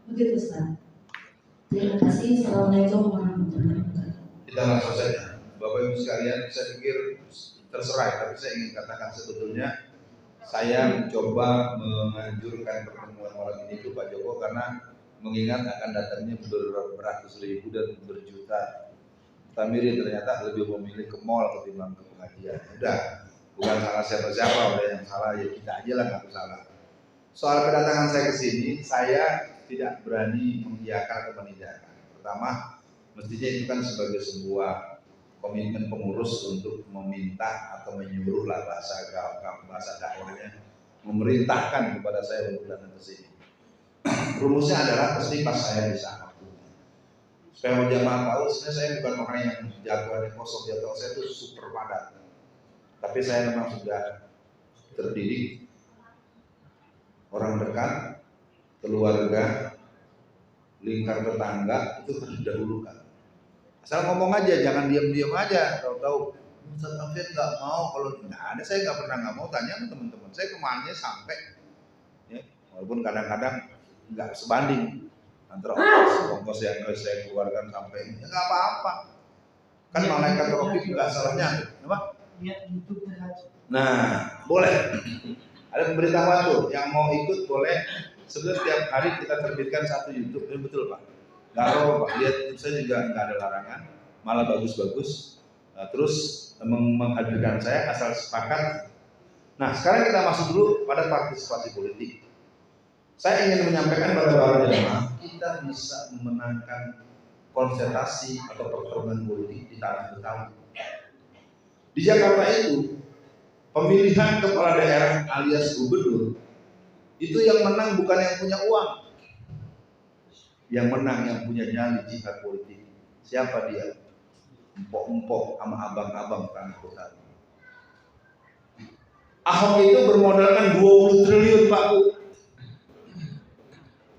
Speaker 3: begitu Ustaz. Terima kasih. Assalamualaikum warahmatullahi wabarakatuh.
Speaker 1: Kita langsung saja, Bapak Ibu sekalian, saya pikir terserah, tapi saya ingin katakan sebetulnya saya mencoba menganjurkan pertemuan malam ini ke Pak Joko karena mengingat akan datangnya beratus ribu dan berjuta Tamiri ternyata lebih memilih ke mall ketimbang ke pengajian. Udah, bukan salah siapa-siapa, udah yang salah ya kita aja lah, nggak salah. Soal kedatangan saya ke sini, saya tidak berani mengiyakan atau menidakkan. Pertama, mestinya itu kan sebagai sebuah komitmen pengurus untuk meminta atau menyuruh lah bahasa dakwahnya, memerintahkan kepada saya untuk datang ke sini. Rumusnya adalah pasti pas saya bisa waktunya. Supaya jamaah tahu, sebenarnya saya bukan orang yang jadwalnya kosong, jadwal saya itu super padat. Tapi saya memang sudah terdidik, orang dekat, keluarga, lingkar tetangga itu harus didahulukan. Asal ngomong aja, jangan diam-diam aja. Tahu-tahu Ustaz Alfian nggak mau, kalau nggak ada saya nggak pernah nggak mau. Tanya ke teman-teman saya kemana sampai, ya, walaupun kadang-kadang nggak sebanding antara ongkos yang saya keluarkan sampai ya nggak apa-apa. Kan ya, malaikat Rafiq nggak salahnya, apa? Nah, boleh. Ada pemberitahuan tuh, yang mau ikut boleh. Sebenarnya setiap hari kita terbitkan 1 YouTube, ini betul Pak. Gak apa-apa Pak, lihat saya juga nggak ada larangan, malah bagus-bagus. Terus menghadirkan saya asal sepakat. Nah sekarang kita masuk dulu pada partisipasi politik. Saya ingin menyampaikan pada para jemaah, kita bisa memenangkan konsentrasi atau pertarungan politik di tanah Betawi. Di Jakarta itu pemilihan kepala daerah alias gubernur itu yang menang bukan yang punya uang, yang menang yang punya nyali jihad politik. Siapa dia? Empok-empok sama abang-abang tanah Betawi. Ahok itu bermodalkan 20 triliun Pak.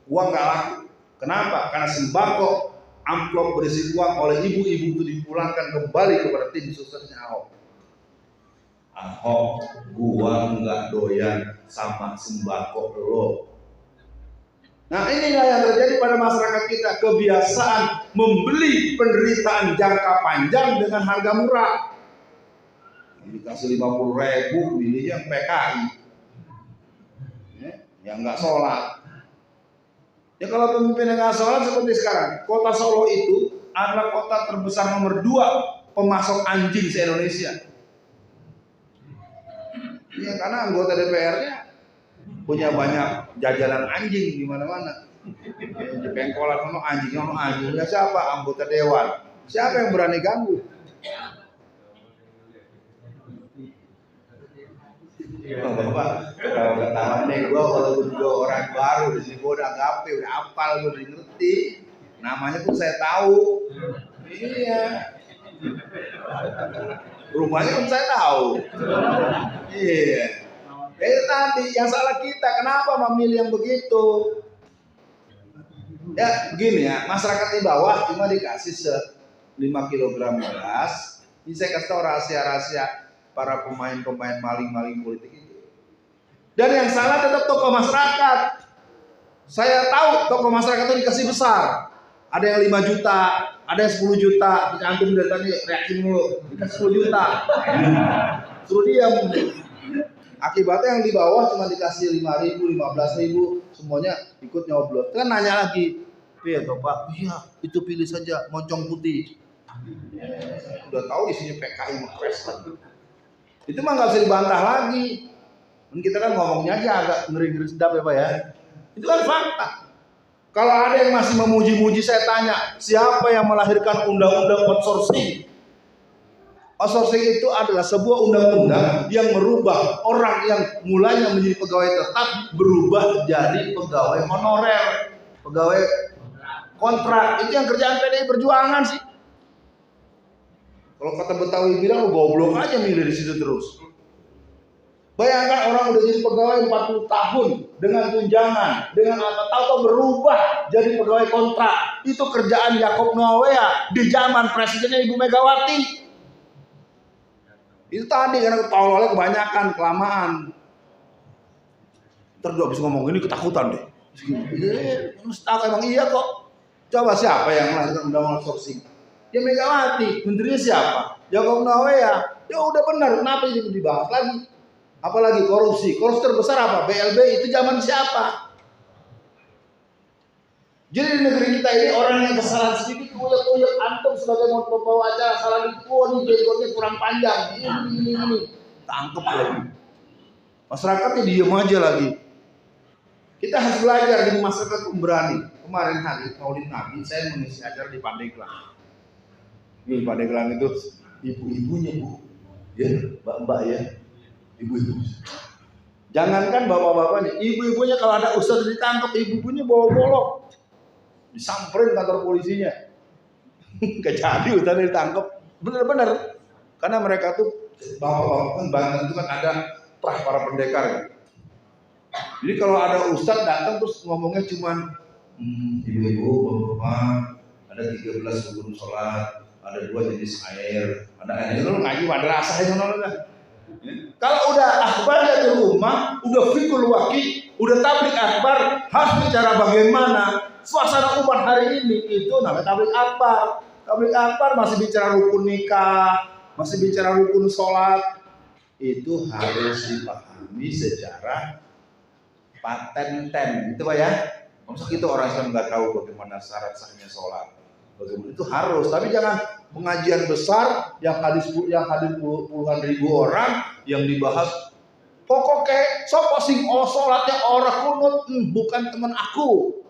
Speaker 1: Uang nggak laku. Kenapa? Karena sembako amplop berisi uang oleh ibu-ibu itu dipulangkan kembali kepada tim suksesnya Ahok. Ahok, gua nggak doyan sama sembako lo. Nah inilah yang terjadi pada masyarakat kita, kebiasaan membeli penderitaan jangka panjang dengan harga murah. Dikasih 50.000, pilihnya yang PKI, yang nggak sholat. Ya kalau pemimpin yang nggak sholat seperti sekarang, kota Solo itu adalah kota terbesar nomor 2 pemasok anjing se-Indonesia. Ya karena anggota DPR-nya punya banyak jajanan anjing di mana-mana. Di pengkolan ono anjing. Ya siapa? Anggota dewan. Siapa yang berani ganggu? Oh, Bapak, kalau ketahuan nih, walaupun gue orang baru di sini, gue udah gape, udah hafal, gue udah ngerti. Namanya pun saya tahu. Iya. Rumahnya pun saya tahu. Iya. Itu tadi yang salah kita. Kenapa memilih yang begitu? Ya begini ya, masyarakat di bawah cuma dikasih 5 kilogram beras. Ini saya kasih tahu rahasia-rahasia para pemain-pemain maling-maling politik itu. Dan yang salah tetap tokoh masyarakat. Saya tahu tokoh masyarakat itu dikasih besar. Ada yang 5 juta, ada yang 10 juta. Antum dari tadi reaksi mulu, dikasih 10 juta. Suruh diam. Akibatnya yang di bawah cuma dikasih 5.000, 15.000, semuanya ikut nyoblos. Kan nanya lagi, iya toh Pak, iya itu pilih saja moncong putih. Udah tahu isinya PKI Mekres kan. Itu mah nggak bisa dibantah lagi. Dan kita kan ngomongnya aja agak ngeri-ngeri sedap ya Pak ya. Itu kan fakta. Kalau ada yang masih memuji-muji, saya tanya, siapa yang melahirkan undang-undang outsourcing? Outsourcing itu adalah sebuah undang-undang yang merubah orang yang mulanya menjadi pegawai tetap berubah jadi pegawai honorer, pegawai kontrak. Itu yang kerjaan PDI Perjuangan sih. Kalau kata Betawi bilang, lu goblok aja milih di situ terus. Bayangkan orang udah jadi pegawai 40 tahun dengan tunjangan, dengan apa tahu berubah jadi pegawai kontrak. Itu kerjaan Yakob Noah di zaman presidennya Ibu Megawati. Itu tadi karena tololnya kebanyakan, kelamaan. Ntar dia habis ngomong ini ketakutan deh. Tahu emang iya kok. Coba siapa yang melahirkan undang-undang outsourcing? Ya Megawati. Menterinya siapa? Yakob Noah ya. Ya udah benar. Kenapa ini dibahas lagi? Apalagi korupsi. Korupsi terbesar apa? BLB itu zaman siapa? Jadi di negeri kita ini orang yang kesalahan sedikit uyek-uyek, antum sebagai mau pembawa acara salah dikit, nih jenggotnya kurang panjang, ini, tangkep lagi. Masyarakatnya diem aja lagi. Kita harus belajar jadi masyarakat pemberani. Kemarin hari Maulid Nabi saya mengisi acara di Pandeglang. Ini Pandeglang itu ibu-ibunya Bu, ya mbak-mbak ya, ibu-ibu. Jangankan bapak-bapaknya, ibu-ibunya kalau ada ustadz ditangkap, ibu-ibunya bawa golok. Disamperin kantor polisinya. Gak jadi udah ditangkap. Bener-bener. Karena mereka tuh bapak-bapak Banten itu kan ada para pendekar ya. Jadi kalau ada ustadz datang terus ngomongnya cuman ibu-ibu, bapak-bapak, ada 13 rukun sholat, ada 2 jenis air, ada air itu ngaji madrasah itu nolnya. Kalau udah akbar di rumah, udah fikul waki, udah tablik akbar, harus bicara bagaimana suasana umat hari ini, itu namanya tablik akbar. Tablik akbar masih bicara rukun nikah, masih bicara rukun sholat. Itu harus dipahami secara paten-ten, gitu Pak ya. Maksud itu orang yang nggak tahu bagaimana syarat sahnya sholat. Bagaimana itu harus, tapi jangan pengajian besar yang hadir puluhan ribu orang yang dibahas pokoknya sopo sing sholatnya orang kunut bukan teman aku.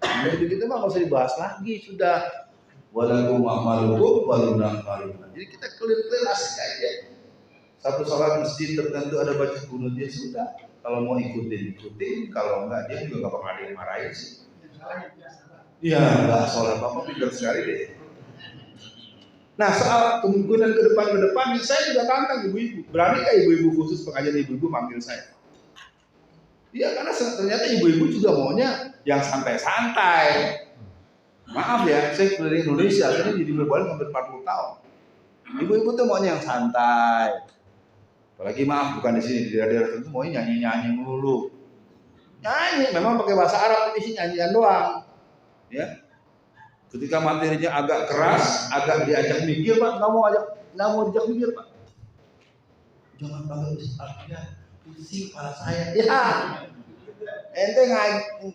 Speaker 1: Jadi gitu mah nggak usah dibahas lagi sudah. Walakum amalukum walunang maluna. Jadi kita clear asik aja. Satu sholat masjid tertentu ada baca kunut dia sudah. Kalau mau ikutin, kalau enggak dia juga nggak bakal ada yang marahin sih. Iya, enggak sholat Bapak pintar sekali deh. Nah soal kemungkinan ke depan, saya juga tantang ibu-ibu. Berani nggak ibu-ibu khusus pengajian ibu-ibu manggil saya? Iya, karena ternyata ibu-ibu juga maunya yang santai-santai. Maaf ya, saya keliling Indonesia, saya jadi berbalik hampir 40 tahun. Ibu-ibu tuh maunya yang santai. Apalagi maaf, bukan di sini, di daerah tertentu maunya nyanyi-nyanyi melulu. Nyanyi, memang pakai bahasa Arab, tapi sih nyanyian doang. Ya, ketika materinya agak keras, agak diajak mikir Pak, nggak mau diajak mikir Pak. Jangan bangun artinya pusing kepala saya. Ya, ente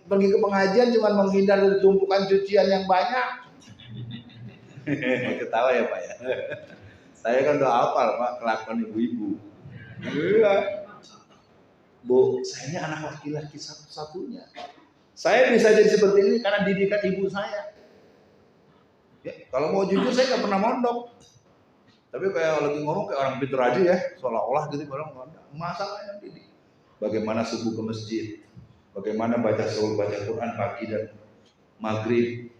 Speaker 1: pergi ke pengajian cuma menghindar dari tumpukan cucian yang banyak. Ketawa ya Pak ya. Saya kan udah hafal Pak kelakuan ibu-ibu. Iya. Bu, saya ini anak laki-laki satu-satunya. Saya bisa jadi seperti ini karena didikan ibu saya. Ya, kalau mau jujur saya nggak pernah mondok. Tapi kayak lagi ngomong kayak orang pintar aja ya, seolah-olah gitu orang mondok. Masalahnya didik. Bagaimana subuh ke masjid, bagaimana baca Quran pagi dan maghrib,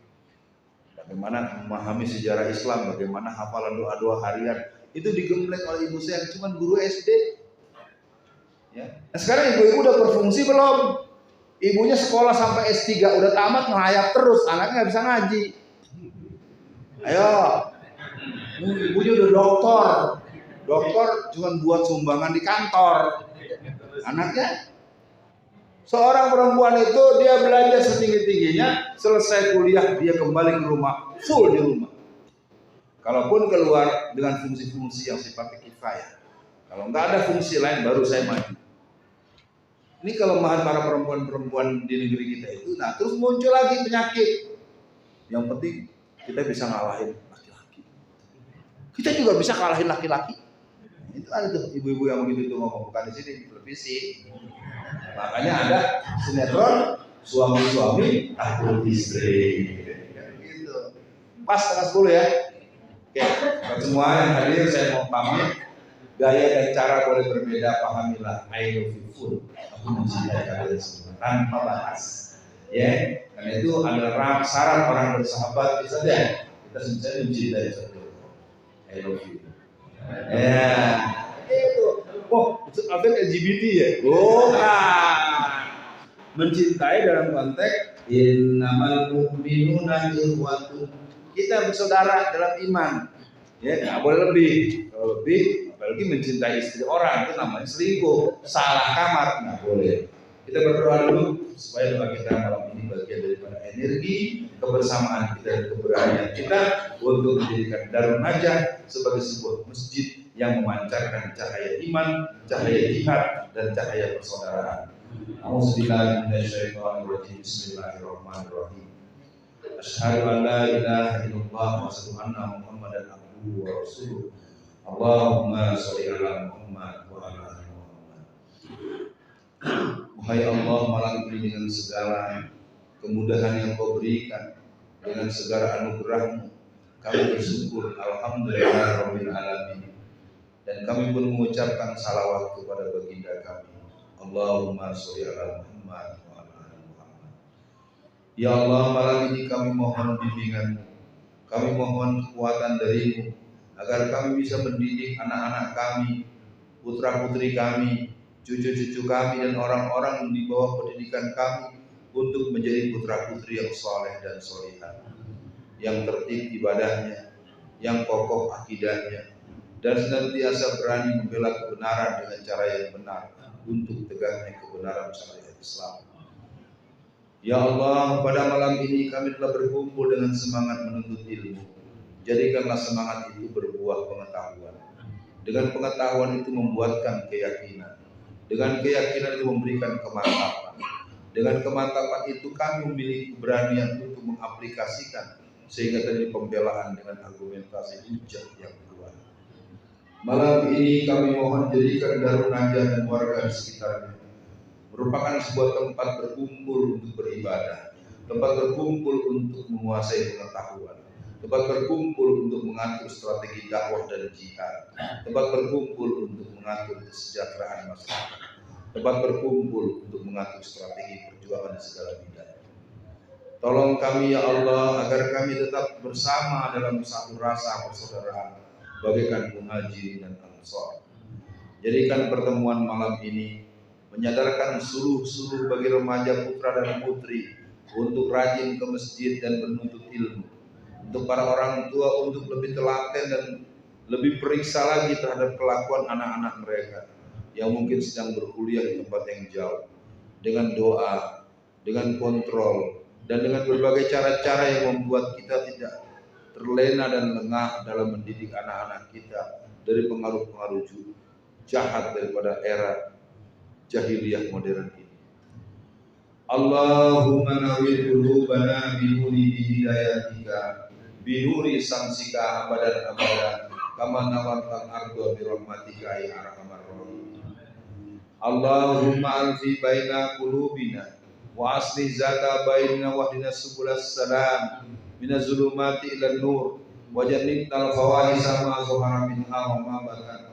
Speaker 1: bagaimana memahami sejarah Islam, bagaimana hafalan doa-doa harian. Itu digembleng oleh ibu saya yang cuma guru SD. Ya. Nah, sekarang ibu-ibu udah berfungsi belum? Ibunya sekolah sampai S3 udah tamat ngelayap terus, anaknya nggak bisa ngaji. Ayo, ibunya udah dokter. Dokter cuma buat sumbangan di kantor. Anaknya, seorang perempuan itu dia belajar setinggi-tingginya, selesai kuliah dia kembali ke rumah, full di rumah. Kalaupun keluar dengan fungsi-fungsi yang sifatnya kifayah. Kalau nggak ada fungsi lain baru saya maju. Ini kelemahan para perempuan-perempuan di negeri kita itu. Nah terus muncul lagi penyakit. Yang penting kita bisa ngalahin laki-laki. Kita juga bisa kalahin laki-laki. Itu ada tuh ibu-ibu yang begitu tuh ngomong, bukan di sini di televisi. Makanya ada sinetron suami-suami takut istri. Gitu. Pas setengah 10 ya. Oke, buat semua yang hadir saya mau pamit. Gaya dan cara boleh berbeda, pahamilah. I love you full. Aku mencintai kalian semua tanpa batas. Ya, karena itu adalah syarat orang bersahabat. Bisa deh kita mencintai satu. I love you. Ya, itu. Oh, itu apa LGBT ya? Oh, mencintai dalam konteks innamal mu'minuna ikhwatun. Kita bersaudara dalam iman. Ya, nggak boleh lebih. Kalau lebih, apalagi mencintai istri orang itu namanya selingkuh, salah kamar, nggak boleh. Kita berdoa dulu supaya doa kita malam ini bagian daripada energi kebersamaan kita dan keberanian kita untuk menjadikan Darun Najah sebagai sebuah masjid yang memancarkan cahaya iman, cahaya jihad, dan cahaya persaudaraan. Bismillahirrahmanirrahim. Asyhadu an la ilaha illallah wa asyhadu anna Muhammadan abduhu wa rasuluh. Allahumma sholli ala Muhammad wa ala ali Muhammad. Wahai Allah, malam ini dengan segala kemudahan yang Kau berikan, dengan segala anugerah-Mu, kami bersyukur alhamdulillah rabbil alamin. Dan kami pun mengucapkan salawat kepada baginda kami. Allahumma sholli ala Muhammad wa ala ali Muhammad. Ya Allah, malam ini kami mohon bimbingan-Mu, kami mohon kekuatan dari-Mu, agar kami bisa mendidik anak-anak kami, putra-putri kami, cucu-cucu kami, dan orang-orang yang di bawah pendidikan kami untuk menjadi putra-putri yang soleh dan solihah, yang tertib ibadahnya, yang kokoh akidahnya, dan senantiasa berani membela kebenaran dengan cara yang benar untuk tegaknya kebenaran syariat Islam. Ya Allah, pada malam ini kami telah berkumpul dengan semangat menuntut ilmu. Jadikanlah semangat itu berbuah pengetahuan. Dengan pengetahuan itu membuatkan keyakinan. Dengan keyakinan itu memberikan kemantapan. Dengan kemantapan itu kami memiliki keberanian untuk mengaplikasikan sehingga terjadi pembelaan dengan argumentasi hujah yang kuat. Malam ini kami mohon jadikan Darun Najah dan warga di sekitarnya merupakan sebuah tempat berkumpul untuk beribadah, tempat berkumpul untuk menguasai pengetahuan, tempat berkumpul untuk mengatur strategi dakwah dan jihad, tempat berkumpul untuk mengatur kesejahteraan masyarakat, tempat berkumpul untuk mengatur strategi perjuangan di segala bidang. Tolong kami ya Allah agar kami tetap bersama dalam satu rasa persaudaraan bagaikan muhajirin dan ansor. Jadikan pertemuan malam ini menyadarkan seluruh bagi remaja putra dan putri untuk rajin ke masjid dan menuntut ilmu. Untuk para orang tua untuk lebih telaten dan lebih periksa lagi terhadap kelakuan anak-anak mereka yang mungkin sedang berkuliah di tempat yang jauh. Dengan doa, dengan kontrol, dan dengan berbagai cara-cara yang membuat kita tidak terlena dan lengah dalam mendidik anak-anak kita dari pengaruh-pengaruh jahat daripada era jahiliyah modern ini. Allahumma nawwir qulubana bi nuri hidayatika bi nuri samsika abadan kama nawartal ardu bi rahmatika ya arhamar rahimin. Allahumma alfi baina qulubina wa aslih zata bainana wa hdina subulas salam minaz zulumati ilan nur wa jannibnal fawahisha ma zahara minha wa ma batan.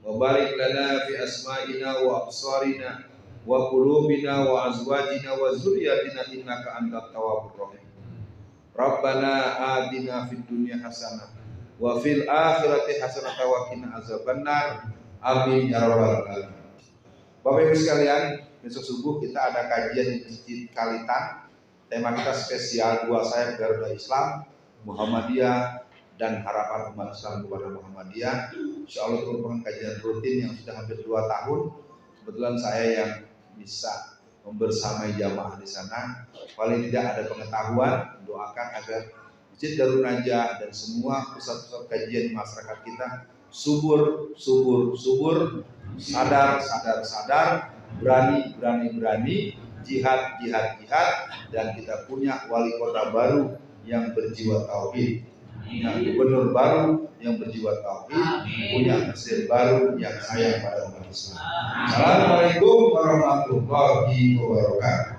Speaker 1: Wa barik lana fi asma'ina wa absarina wa qulubina wa azwajina wa zurriyatina innaka antat tawwabur rahim. Rabbana atina fid dunya hasanah wa fil akhirati hasanah wa qina azabannar. Amin ya rabbal alamin. Bapak Ibu sekalian, besok subuh kita ada kajian di Masjid Kalitan. Tema kita spesial 2 sayap Garuda Islam, Muhammadiyah, dan harapan umat Islam kepada Muhammadiyah. Insya Allah itu merupakan kajian rutin yang sudah hampir 2 tahun. Kebetulan saya yang bisa membersamai jamaah di sana. Paling tidak ada pengetahuan, doakan agar Masjid Darun Najah dan semua pusat-pusat kajian di masyarakat kita subur, sadar, berani, jihad, dan kita punya wali kota baru yang berjiwa tauhid, punya gubernur baru yang berjiwa tauhid, punya presiden baru yang sayang pada umat Islam. Assalamualaikum warahmatullahi wabarakatuh.